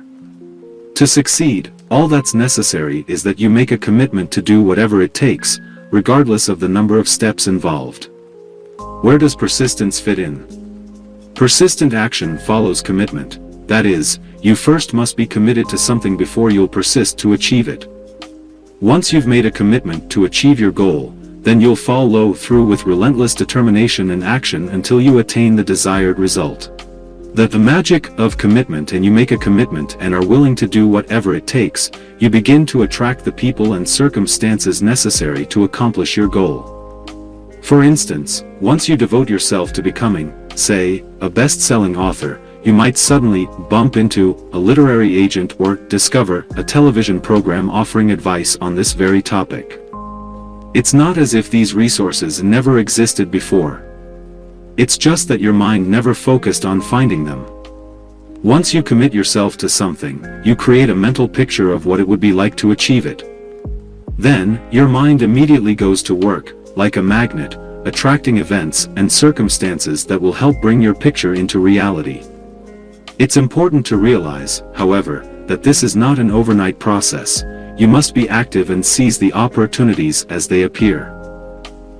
To succeed, all that's necessary is that you make a commitment to do whatever it takes, regardless of the number of steps involved. Where does persistence fit in? Persistent action follows commitment. That is, you first must be committed to something before you'll persist to achieve it. Once you've made a commitment to achieve your goal, then you'll follow through with relentless determination and action until you attain the desired result. The magic of commitment, and you make a commitment and are willing to do whatever it takes, you begin to attract the people and circumstances necessary to accomplish your goal. For instance, once you devote yourself to becoming, say, a best-selling author, you might suddenly bump into a literary agent or discover a television program offering advice on this very topic. It's not as if these resources never existed before. It's just that your mind never focused on finding them. Once you commit yourself to something, you create a mental picture of what it would be like to achieve it. Then, your mind immediately goes to work, like a magnet, attracting events and circumstances that will help bring your picture into reality. It's important to realize, however, that this is not an overnight process. You must be active and seize the opportunities as they appear.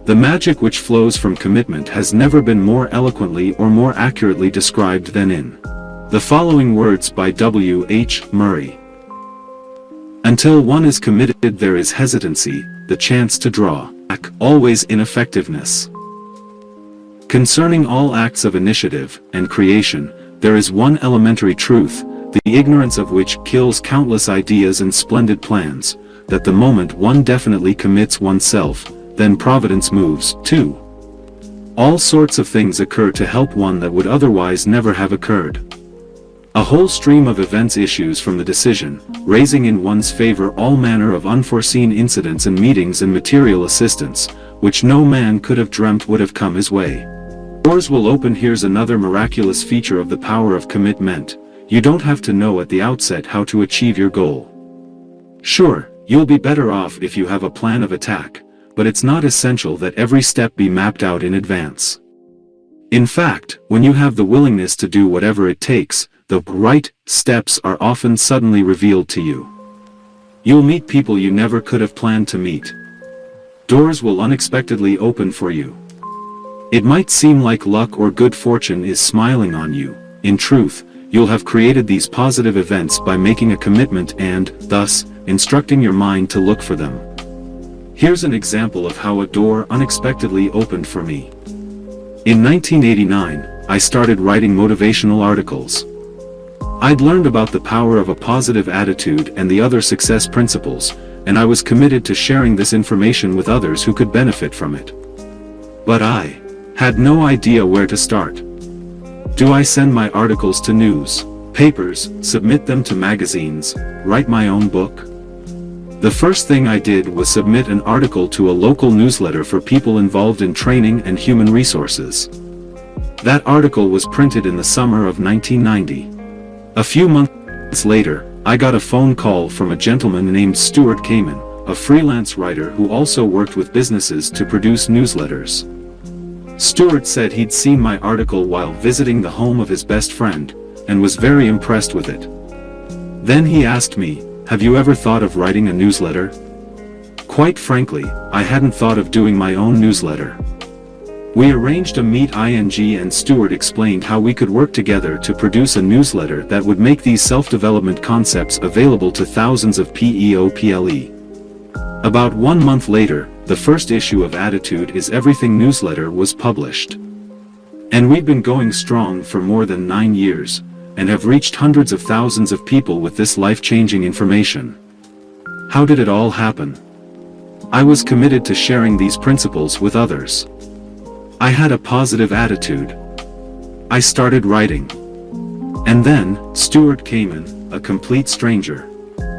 The magic which flows from commitment has never been more eloquently or more accurately described than in the following words by W. H. Murray. Until one is committed, there is hesitancy, the chance to draw back, always ineffectiveness. Concerning all acts of initiative and creation, there is one elementary truth, the ignorance of which kills countless ideas and splendid plans, that the moment one definitely commits oneself, then providence moves, too. All sorts of things occur to help one that would otherwise never have occurred. A whole stream of events issues from the decision, raising in one's favor all manner of unforeseen incidents and meetings and material assistance, which no man could have dreamt would have come his way. Doors will open. Here's another miraculous feature of the power of commitment. You don't have to know at the outset how to achieve your goal. Sure, you'll be better off if you have a plan of attack, but it's not essential that every step be mapped out in advance. In fact, when you have the willingness to do whatever it takes, the right steps are often suddenly revealed to you. You'll meet people you never could have planned to meet. Doors will unexpectedly open for you. It might seem like luck or good fortune is smiling on you. In truth, you'll have created these positive events by making a commitment and, thus, instructing your mind to look for them. Here's an example of how a door unexpectedly opened for me. In 1989, I started writing motivational articles. I'd learned about the power of a positive attitude and the other success principles, and I was committed to sharing this information with others who could benefit from it. But I had no idea where to start. Do I send my articles to news papers, submit them to magazines, write my own book? The first thing I did was submit an article to a local newsletter for people involved in training and human resources. That article was printed in the summer of 1990. A few months later, I got a phone call from a gentleman named Stuart Kamen, a freelance writer who also worked with businesses to produce newsletters. Stuart said he'd seen my article while visiting the home of his best friend, and was very impressed with it. Then he asked me, "Have you ever thought of writing a newsletter?" Quite frankly, I hadn't thought of doing my own newsletter. We arranged a meet and Stuart explained how we could work together to produce a newsletter that would make these self-development concepts available to thousands of people. About 1 month later, the first issue of Attitude is Everything newsletter was published. And we've been going strong for more than 9 years, and have reached hundreds of thousands of people with this life-changing information. How did it all happen? I was committed to sharing these principles with others. I had a positive attitude. I started writing. And then, Stuart Kamen, a complete stranger,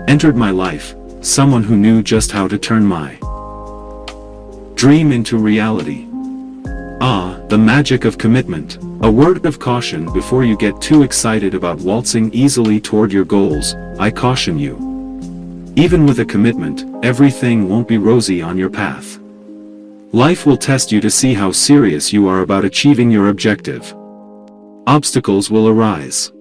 entered my life, someone who knew just how to turn my dream into reality. Ah, the magic of commitment. A word of caution before you get too excited about waltzing easily toward your goals. I caution you. Even with a commitment, everything won't be rosy on your path. Life will test you to see how serious you are about achieving your objective. Obstacles will arise.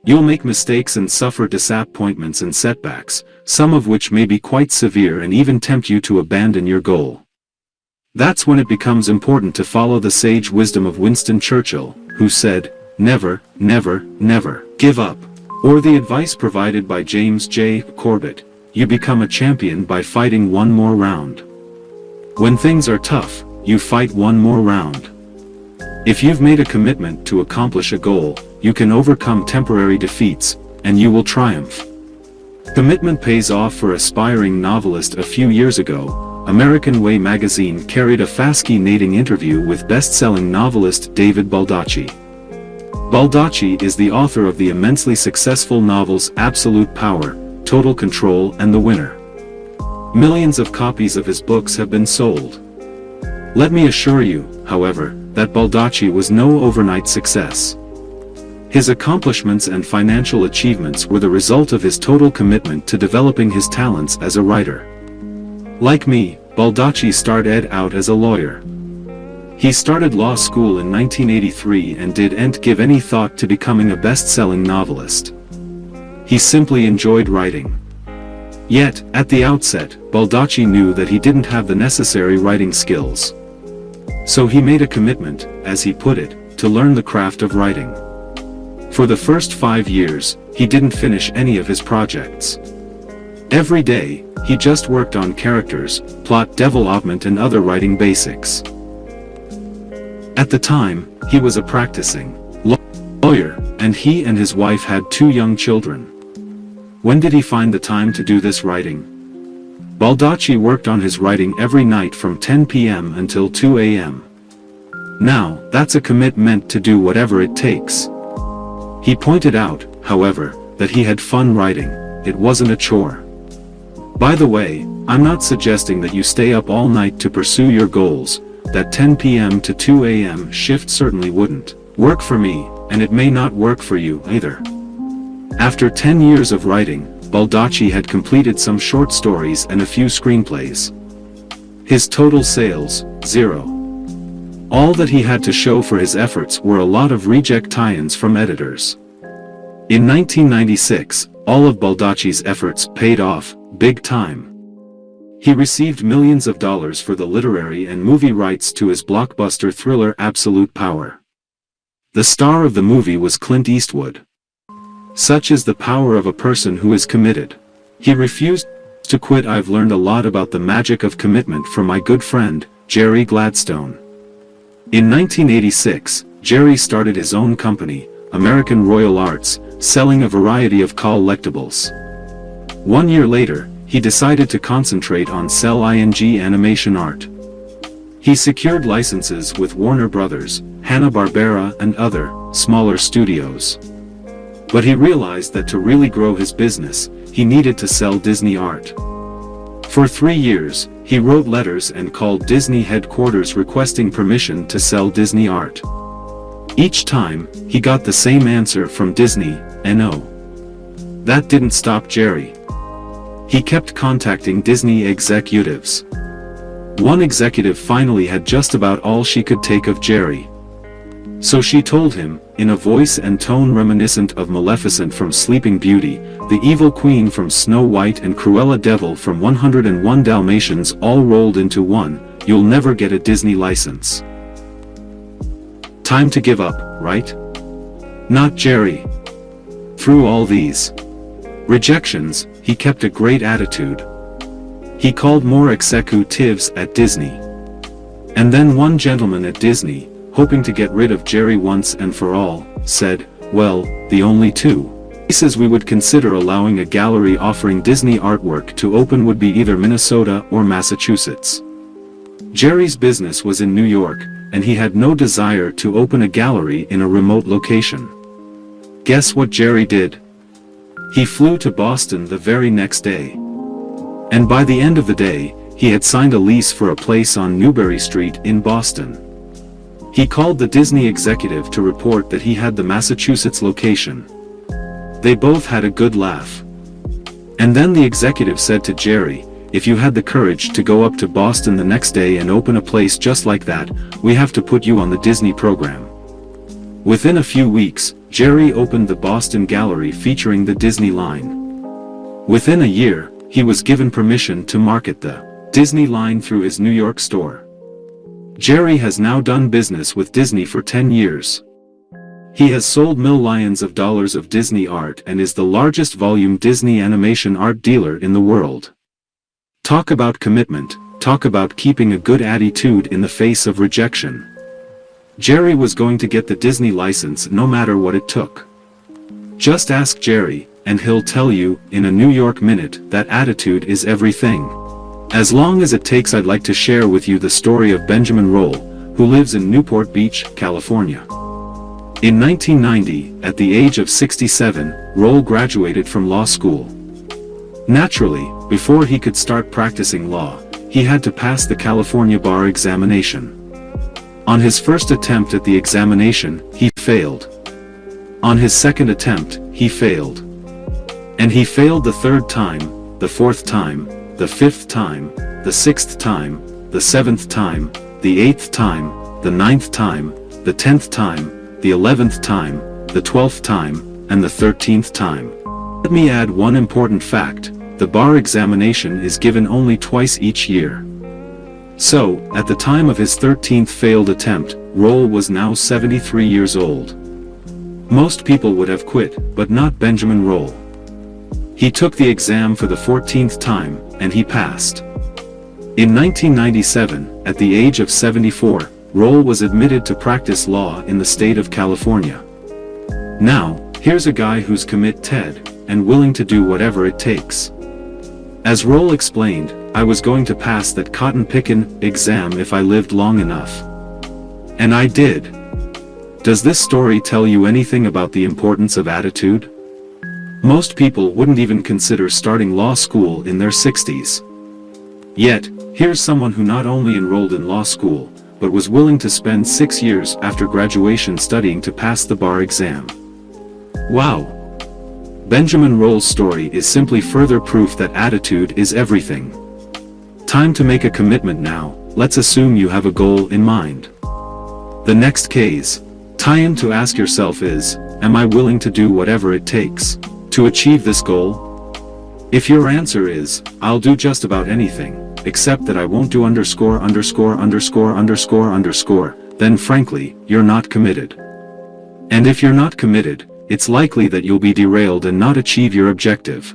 You'll make mistakes and suffer disappointments and setbacks, some of which may be quite severe and even tempt you to abandon your goal. That's when it becomes important to follow the sage wisdom of Winston Churchill, who said, "Never, never, never give up." Or the advice provided by James J. Corbett, "You become a champion by fighting one more round." When things are tough, you fight one more round. If you've made a commitment to accomplish a goal, you can overcome temporary defeats, and you will triumph. Commitment pays off. For aspiring novelist a few years ago, American Way magazine carried a fascinating interview with best-selling novelist David Baldacci. Baldacci is the author of the immensely successful novels Absolute Power, Total Control and The Winner. Millions of copies of his books have been sold. Let me assure you, however, that Baldacci was no overnight success. His accomplishments and financial achievements were the result of his total commitment to developing his talents as a writer. Like me, Baldacci started out as a lawyer. He started law school in 1983 and didn't give any thought to becoming a best-selling novelist. He simply enjoyed writing. Yet, at the outset, Baldacci knew that he didn't have the necessary writing skills. So he made a commitment, as he put it, to learn the craft of writing. For the first 5 years, he didn't finish any of his projects. Every day, he just worked on characters, plot development and other writing basics. At the time, he was a practicing lawyer, and he and his wife had 2 young children. When did he find the time to do this writing? Baldacci worked on his writing every night from 10 p.m. until 2 a.m. Now, that's a commitment to do whatever it takes. He pointed out, however, that he had fun writing. It wasn't a chore. By the way, I'm not suggesting that you stay up all night to pursue your goals. That 10 p.m. to 2 a.m. shift certainly wouldn't work for me, and it may not work for you either. After 10 years of writing, Baldacci had completed some short stories and a few screenplays. His total sales, 0. All that he had to show for his efforts were a lot of reject tie-ins from editors. In 1996, all of Baldacci's efforts paid off, big time. He received millions of dollars for the literary and movie rights to his blockbuster thriller Absolute Power. The star of the movie was Clint Eastwood. Such is the power of a person who is committed. He refused to quit. I've learned a lot about the magic of commitment from my good friend, Jerry Gladstone. In 1986, Jerry started his own company, American Royal Arts, selling a variety of collectibles. 1 year later, he decided to concentrate on cel-ing animation art. He secured licenses with Warner Brothers, Hanna-Barbera and other, smaller studios. But he realized that to really grow his business, he needed to sell Disney art. For 3 years, he wrote letters and called Disney headquarters requesting permission to sell Disney art. Each time, he got the same answer from Disney, no. That didn't stop Jerry. He kept contacting Disney executives. One executive finally had just about all she could take of Jerry. So she told him, in a voice and tone reminiscent of Maleficent from Sleeping Beauty, the evil queen from Snow White and Cruella Devil from 101 Dalmatians all rolled into one, you'll never get a Disney license. Time to give up, right? Not Jerry. Through all these rejections, he kept a great attitude. He called more executives at Disney. And then one gentleman at Disney, hoping to get rid of Jerry once and for all, said, well, the only 2 places we would consider allowing a gallery offering Disney artwork to open would be either Minnesota or Massachusetts. Jerry's business was in New York, and he had no desire to open a gallery in a remote location. Guess what Jerry did? He flew to Boston the very next day. And by the end of the day, he had signed a lease for a place on Newbury Street in Boston. He called the Disney executive to report that he had the Massachusetts location. They both had a good laugh. And then the executive said to Jerry, if you had the courage to go up to Boston the next day and open a place just like that, we have to put you on the Disney program. Within a few weeks, Jerry opened the Boston Gallery featuring the Disney line. Within a year, he was given permission to market the Disney line through his New York store. Jerry has now done business with Disney for 10 years. He has sold millions of dollars of Disney art and is the largest volume Disney animation art dealer in the world. Talk about commitment, talk about keeping a good attitude in the face of rejection. Jerry was going to get the Disney license no matter what it took. Just ask Jerry, and he'll tell you, in a New York minute, that attitude is everything. As long as it takes, I'd like to share with you the story of Benjamin Roll, who lives in Newport Beach, California. In 1990, at the age of 67, Roll graduated from law school. Naturally, before he could start practicing law, he had to pass the California bar examination. On his first attempt at the examination, he failed. On his second attempt, he failed. And he failed the third time, the fourth time, the fifth time, the sixth time, the seventh time, the eighth time, the ninth time, the 10th time, the 11th time, the 12th time, and the 13th time. Let me add one important fact: the bar examination is given only twice each year. So, at the time of his 13th failed attempt, Roll was now 73 years old. Most people would have quit, but not Benjamin Roll. He took the exam for the 14th time, and he passed. In 1997, at the age of 74, Roll was admitted to practice law in the state of California. Now, here's a guy who's committed and willing to do whatever it takes. As Roll explained, I was going to pass that cotton-pickin' exam if I lived long enough. And I did. Does this story tell you anything about the importance of attitude? Most people wouldn't even consider starting law school in their 60s. Yet, here's someone who not only enrolled in law school, but was willing to spend 6 years after graduation studying to pass the bar exam. Wow! Benjamin Roll's story is simply further proof that attitude is everything. Time to make a commitment now. Let's assume you have a goal in mind. The next case, tie-in to ask yourself is, am I willing to do whatever it takes to achieve this goal? If your answer is, I'll do just about anything, except that I won't do underscore, then frankly, you're not committed. And if you're not committed, it's likely that you'll be derailed and not achieve your objective.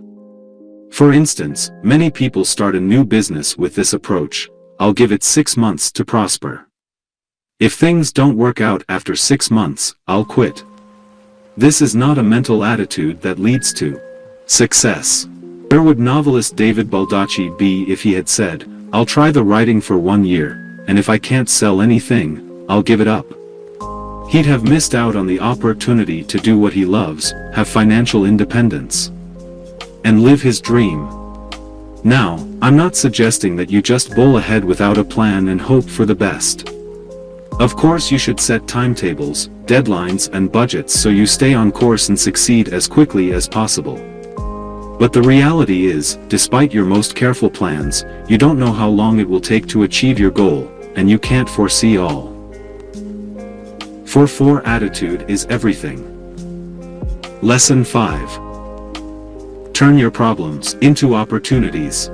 For instance, many people start a new business with this approach: I'll give it 6 months to prosper. If things don't work out after 6 months, I'll quit. This is not a mental attitude that leads to success. Where would novelist David Baldacci be if he had said, I'll try the writing for 1 year, and if I can't sell anything, I'll give it up? He'd have missed out on the opportunity to do what he loves, have financial independence, and live his dream. Now, I'm not suggesting that you just bowl ahead without a plan and hope for the best. Of course you should set timetables, deadlines and budgets so you stay on course and succeed as quickly as possible. But the reality is, despite your most careful plans, you don't know how long it will take to achieve your goal, and you can't foresee all. For attitude is everything. Lesson 5. Turn your problems into opportunities.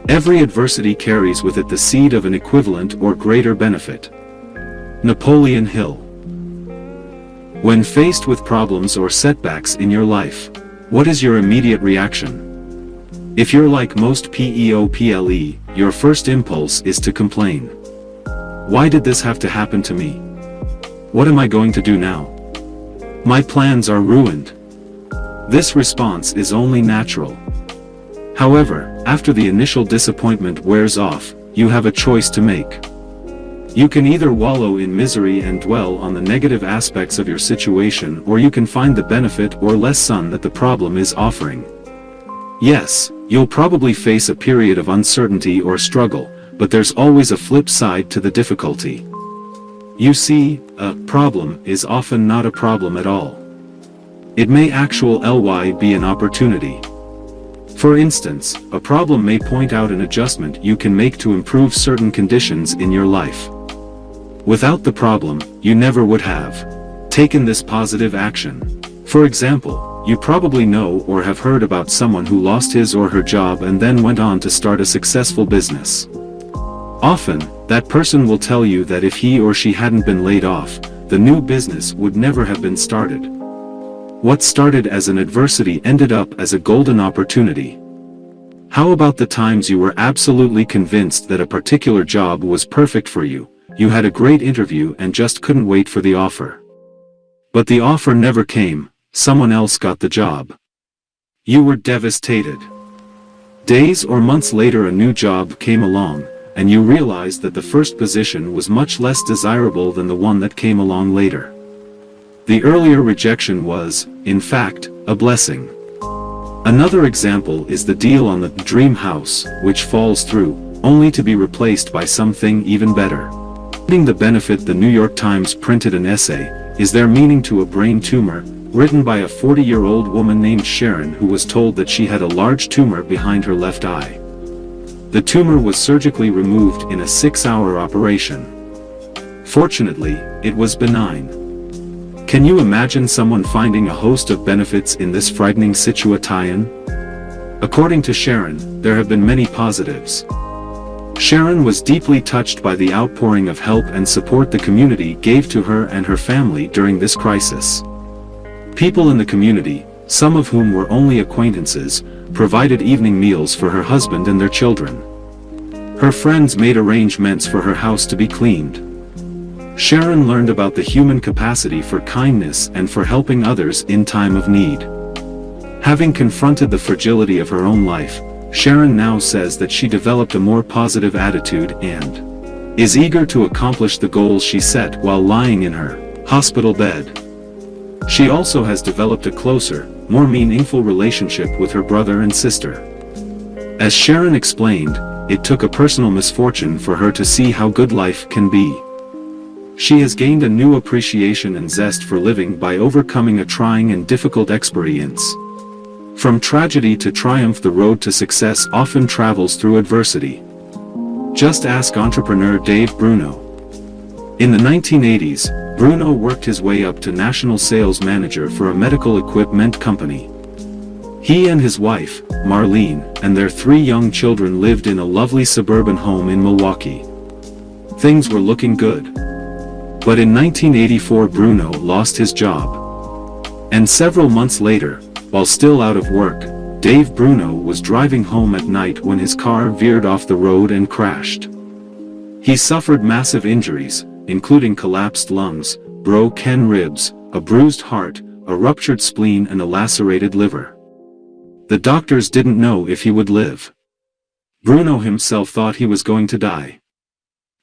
Every adversity carries with it the seed of an equivalent or greater benefit. Napoleon Hill. When faced with problems or setbacks in your life, what is your immediate reaction? If you're like most people, your first impulse is to complain. Why did this have to happen to me? What am I going to do now? My plans are ruined. This response is only natural. However, after the initial disappointment wears off, you have a choice to make. You can either wallow in misery and dwell on the negative aspects of your situation, or you can find the benefit or lesson that the problem is offering. Yes, you'll probably face a period of uncertainty or struggle, but there's always a flip side to the difficulty. You see, a problem is often not a problem at all. It may actually be an opportunity. For instance, a problem may point out an adjustment you can make to improve certain conditions in your life. Without the problem, you never would have taken this positive action. For example, you probably know or have heard about someone who lost his or her job and then went on to start a successful business. Often, that person will tell you that if he or she hadn't been laid off, the new business would never have been started. What started as an adversity ended up as a golden opportunity. How about the times you were absolutely convinced that a particular job was perfect for you? You had a great interview and just couldn't wait for the offer. But the offer never came, someone else got the job. You were devastated. Days or months later a new job came along, and you realized that the first position was much less desirable than the one that came along later. The earlier rejection was, in fact, a blessing. Another example is the deal on the dream house, which falls through, only to be replaced by something even better. Reading the benefit, the New York Times printed an essay, "Is There Meaning to a Brain Tumor?" written by a 40-year-old woman named Sharon who was told that she had a large tumor behind her left eye. The tumor was surgically removed in a 6-hour operation. Fortunately, it was benign. Can you imagine someone finding a host of benefits in this frightening situation? According to Sharon, there have been many positives. Sharon was deeply touched by the outpouring of help and support the community gave to her and her family during this crisis. People in the community, some of whom were only acquaintances, provided evening meals for her husband and their children. Her friends made arrangements for her house to be cleaned. Sharon learned about the human capacity for kindness and for helping others in time of need. Having confronted the fragility of her own life, Sharon now says that she developed a more positive attitude and is eager to accomplish the goals she set while lying in her hospital bed. She also has developed a closer, more meaningful relationship with her brother and sister. As Sharon explained, it took a personal misfortune for her to see how good life can be. She has gained a new appreciation and zest for living by overcoming a trying and difficult experience. From tragedy to triumph, the road to success often travels through adversity. Just ask entrepreneur Dave Bruno. In the 1980s, Bruno worked his way up to national sales manager for a medical equipment company. He and his wife, Marlene, and their 3 young children lived in a lovely suburban home in Milwaukee. Things were looking good. But in 1984 Bruno lost his job. And several months later, while still out of work, Dave Bruno was driving home at night when his car veered off the road and crashed. He suffered massive injuries, including collapsed lungs, broken ribs, a bruised heart, a ruptured spleen and a lacerated liver. The doctors didn't know if he would live. Bruno himself thought he was going to die.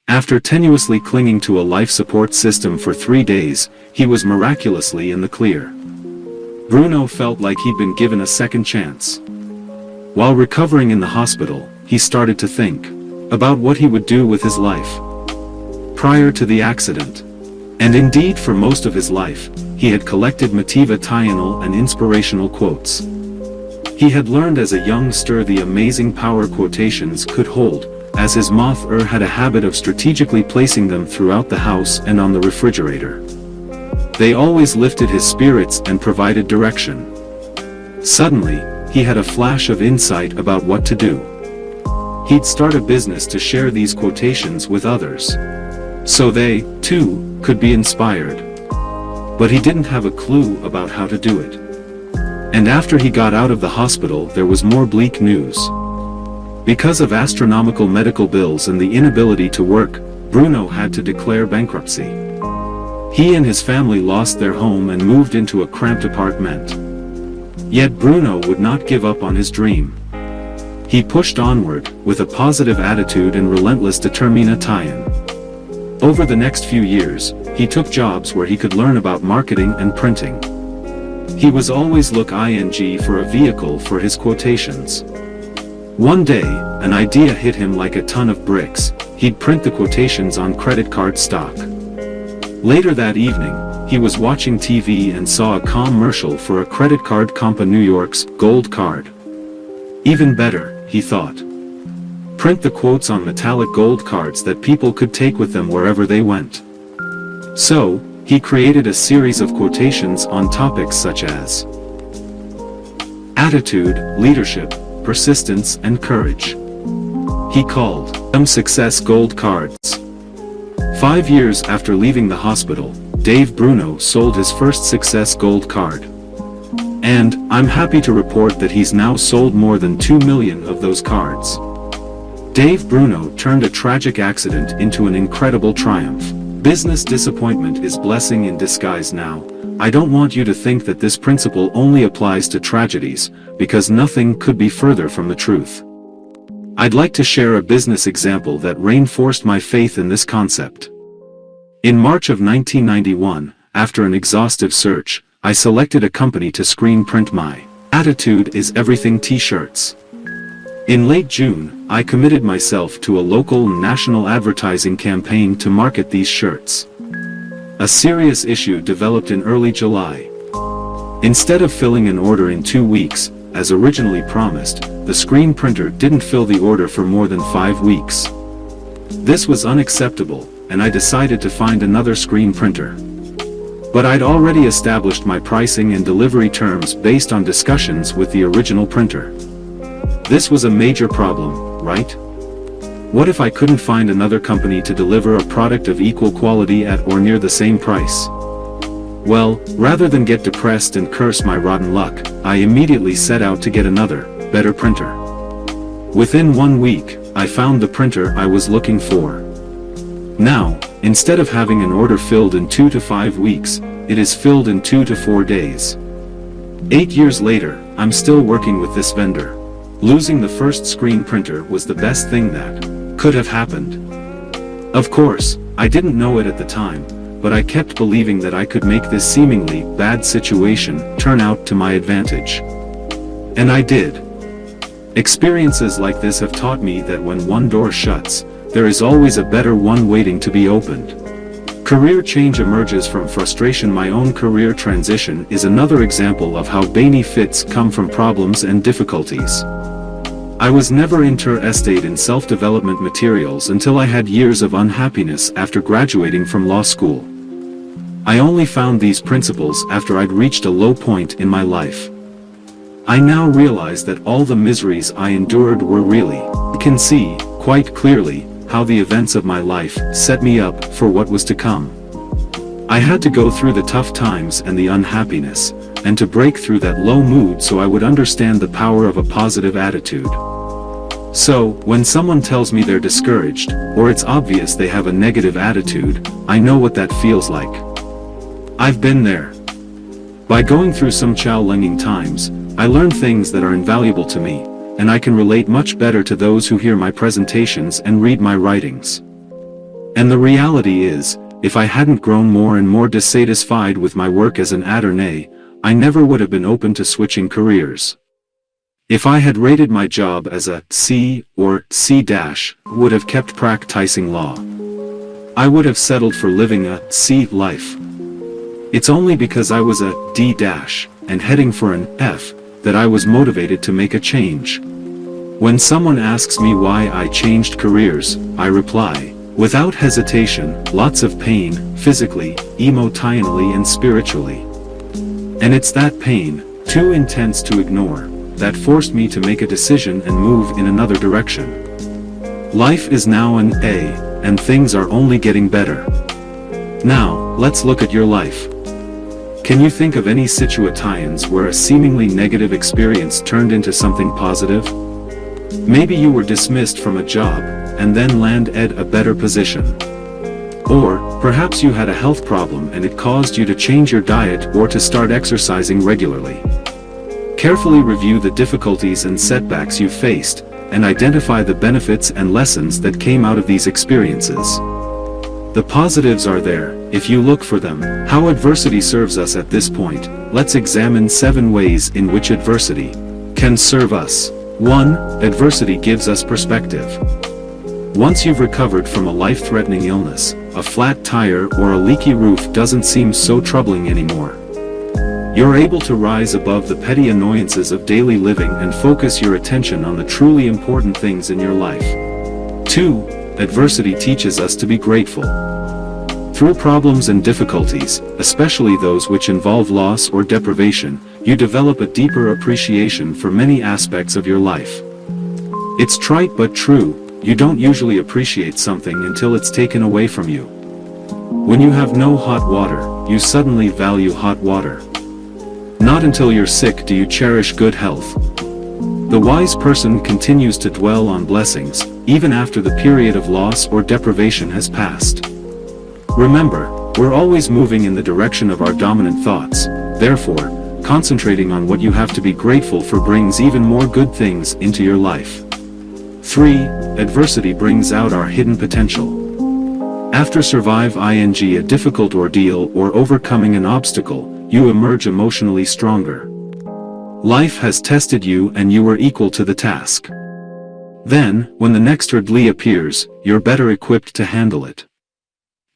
After tenuously clinging to a life support system for 3 days, he was miraculously in the clear. Bruno felt like he'd been given a second chance. While recovering in the hospital, he started to think about what he would do with his life. Prior to the accident, and indeed for most of his life, he had collected motivational and inspirational quotes. He had learned as a youngster the amazing power quotations could hold, as his mother had a habit of strategically placing them throughout the house and on the refrigerator. They always lifted his spirits and provided direction. Suddenly, he had a flash of insight about what to do. He'd start a business to share these quotations with others, so they, too, could be inspired. But he didn't have a clue about how to do it. And after he got out of the hospital there was more bleak news. Because of astronomical medical bills and the inability to work, Bruno had to declare bankruptcy. He and his family lost their home and moved into a cramped apartment. Yet Bruno would not give up on his dream. He pushed onward, with a positive attitude and relentless determination. Over the next few years, he took jobs where he could learn about marketing and printing. He was always looking for a vehicle for his quotations. One day, an idea hit him like a ton of bricks. He'd print the quotations on credit card stock. Later that evening, he was watching TV and saw a commercial for a credit card company, New York's Gold Card. Even better, he thought. Print the quotes on metallic gold cards that people could take with them wherever they went. So, he created a series of quotations on topics such as attitude, leadership, persistence and courage. He called them Success Gold Cards. 5 years after leaving the hospital, Dave Bruno sold his first Success Gold Card. And, I'm happy to report that he's now sold more than 2 million of those cards. Dave Bruno turned a tragic accident into an incredible triumph. Business disappointment is blessing in disguise now. I don't want you to think that this principle only applies to tragedies, because nothing could be further from the truth. I'd like to share a business example that reinforced my faith in this concept. In March of 1991, after an exhaustive search, I selected a company to screen print my "Attitude is Everything" t-shirts. In late June, I committed myself to a local and national advertising campaign to market these shirts. A serious issue developed in early July. Instead of filling an order in 2 weeks, as originally promised, the screen printer didn't fill the order for more than 5 weeks. This was unacceptable, and I decided to find another screen printer. But I'd already established my pricing and delivery terms based on discussions with the original printer. This was a major problem, right? What if I couldn't find another company to deliver a product of equal quality at or near the same price? Well, rather than get depressed and curse my rotten luck, I immediately set out to get another, better printer. Within 1 week, I found the printer I was looking for. Now, instead of having an order filled in 2 to 5 weeks, it is filled in 2 to 4 days. 8 years later, I'm still working with this vendor. Losing the first screen printer was the best thing that could have happened. Of course, I didn't know it at the time, but I kept believing that I could make this seemingly bad situation turn out to my advantage. And I did. Experiences like this have taught me that when one door shuts, there is always a better one waiting to be opened. Career change emerges from frustration. My own career transition is another example of how benefits come from problems and difficulties. I was never interested in self-development materials until I had years of unhappiness after graduating from law school. I only found these principles after I'd reached a low point in my life. I now realize that all the miseries I endured were really, I can see, quite clearly, how the events of my life set me up for what was to come. I had to go through the tough times and the unhappiness, and to break through that low mood so I would understand the power of a positive attitude. So, when someone tells me they're discouraged, or it's obvious they have a negative attitude, I know what that feels like. I've been there. By going through some challenging times, I learned things that are invaluable to me, and I can relate much better to those who hear my presentations and read my writings. And the reality is, if I hadn't grown more and more dissatisfied with my work as an attorney, I never would have been open to switching careers. If I had rated my job as a C or C-, would have kept practicing law. I would have settled for living a C life. It's only because I was a D- and heading for an F that I was motivated to make a change. When someone asks me why I changed careers, I reply, without hesitation, lots of pain, physically, emotionally and spiritually. And it's that pain, too intense to ignore, that forced me to make a decision and move in another direction. Life is now an A, and things are only getting better. Now, let's look at your life. Can you think of any situations where a seemingly negative experience turned into something positive? Maybe you were dismissed from a job, and then landed a better position. Or, perhaps you had a health problem and it caused you to change your diet or to start exercising regularly. Carefully review the difficulties and setbacks you faced, and identify the benefits and lessons that came out of these experiences. The positives are there, if you look for them. How adversity serves us at this point. Let's examine 7 ways in which adversity can serve us. 1. Adversity gives us perspective. Once you've recovered from a life-threatening illness, a flat tire or a leaky roof doesn't seem so troubling anymore. You're able to rise above the petty annoyances of daily living and focus your attention on the truly important things in your life. 2. Adversity teaches us to be grateful. Through problems and difficulties, especially those which involve loss or deprivation, you develop a deeper appreciation for many aspects of your life. It's trite but true, you don't usually appreciate something until it's taken away from you. When you have no hot water, you suddenly value hot water. Not until you're sick do you cherish good health. The wise person continues to dwell on blessings, even after the period of loss or deprivation has passed. Remember, we're always moving in the direction of our dominant thoughts, therefore, concentrating on what you have to be grateful for brings even more good things into your life. 3. Adversity brings out our hidden potential. After survive a difficult ordeal or overcoming an obstacle, you emerge emotionally stronger. Life has tested you and you were equal to the task. Then, when the next hurdle appears, you're better equipped to handle it.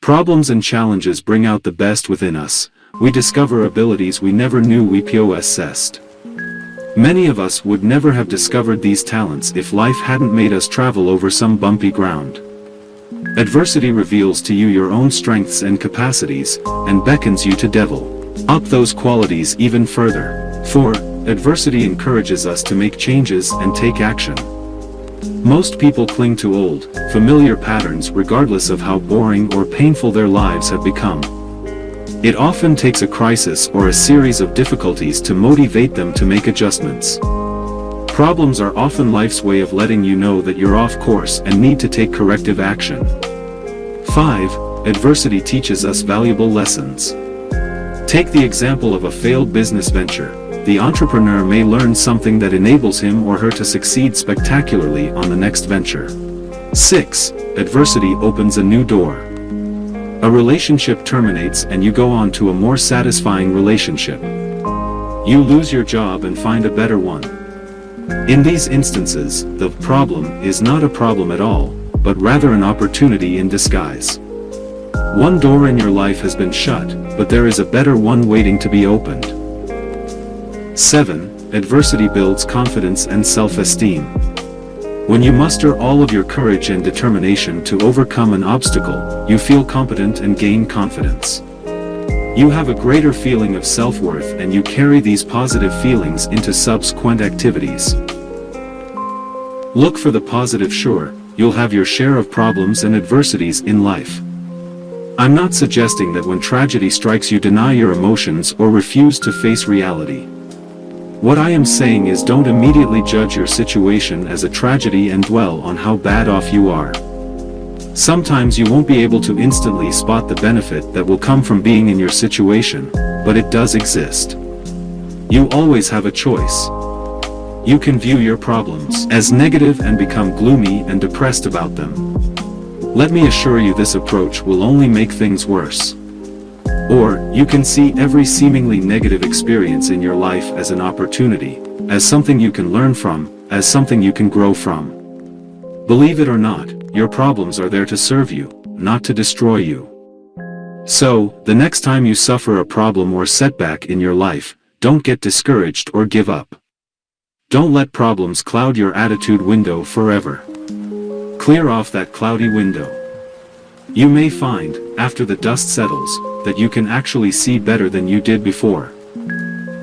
Problems and challenges bring out the best within us. We discover abilities we never knew we possessed. Many of us would never have discovered these talents if life hadn't made us travel over some bumpy ground. Adversity reveals to you your own strengths and capacities, and beckons you to develop up those qualities even further. 4. Adversity encourages us to make changes and take action. Most people cling to old, familiar patterns regardless of how boring or painful their lives have become. It often takes a crisis or a series of difficulties to motivate them to make adjustments. Problems are often life's way of letting you know that you're off course and need to take corrective action. 5. Adversity teaches us valuable lessons. Take the example of a failed business venture. The entrepreneur may learn something that enables him or her to succeed spectacularly on the next venture. 6. Adversity opens a new door. A relationship terminates and you go on to a more satisfying relationship. You lose your job and find a better one. In these instances, the problem is not a problem at all, but rather an opportunity in disguise. One door in your life has been shut, but there is a better one waiting to be opened. 7. Adversity builds confidence and self-esteem. When you muster all of your courage and determination to overcome an obstacle, you feel competent and gain confidence. You have a greater feeling of self-worth and you carry these positive feelings into subsequent activities. Look for the positive. Sure, you'll have your share of problems and adversities in life. I'm not suggesting that when tragedy strikes you deny your emotions or refuse to face reality. What I am saying is don't immediately judge your situation as a tragedy and dwell on how bad off you are. Sometimes you won't be able to instantly spot the benefit that will come from being in your situation, but it does exist. You always have a choice. You can view your problems as negative and become gloomy and depressed about them. Let me assure you this approach will only make things worse. Or, you can see every seemingly negative experience in your life as an opportunity, as something you can learn from, as something you can grow from. Believe it or not, your problems are there to serve you, not to destroy you. So, the next time you suffer a problem or setback in your life, don't get discouraged or give up. Don't let problems cloud your attitude window forever. Clear off that cloudy window. You may find, after the dust settles, that you can actually see better than you did before.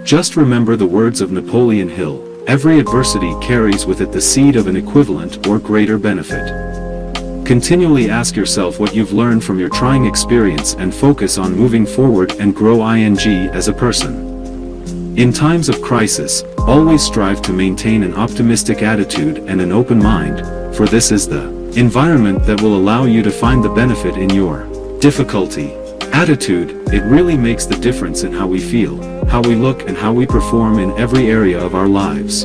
Just remember the words of Napoleon Hill, every adversity carries with it the seed of an equivalent or greater benefit. Continually ask yourself what you've learned from your trying experience and focus on moving forward and grow as a person. In times of crisis, always strive to maintain an optimistic attitude and an open mind, for this is the environment that will allow you to find the benefit in your difficulty. Attitude, it really makes the difference in how we feel, how we look and how we perform in every area of our lives.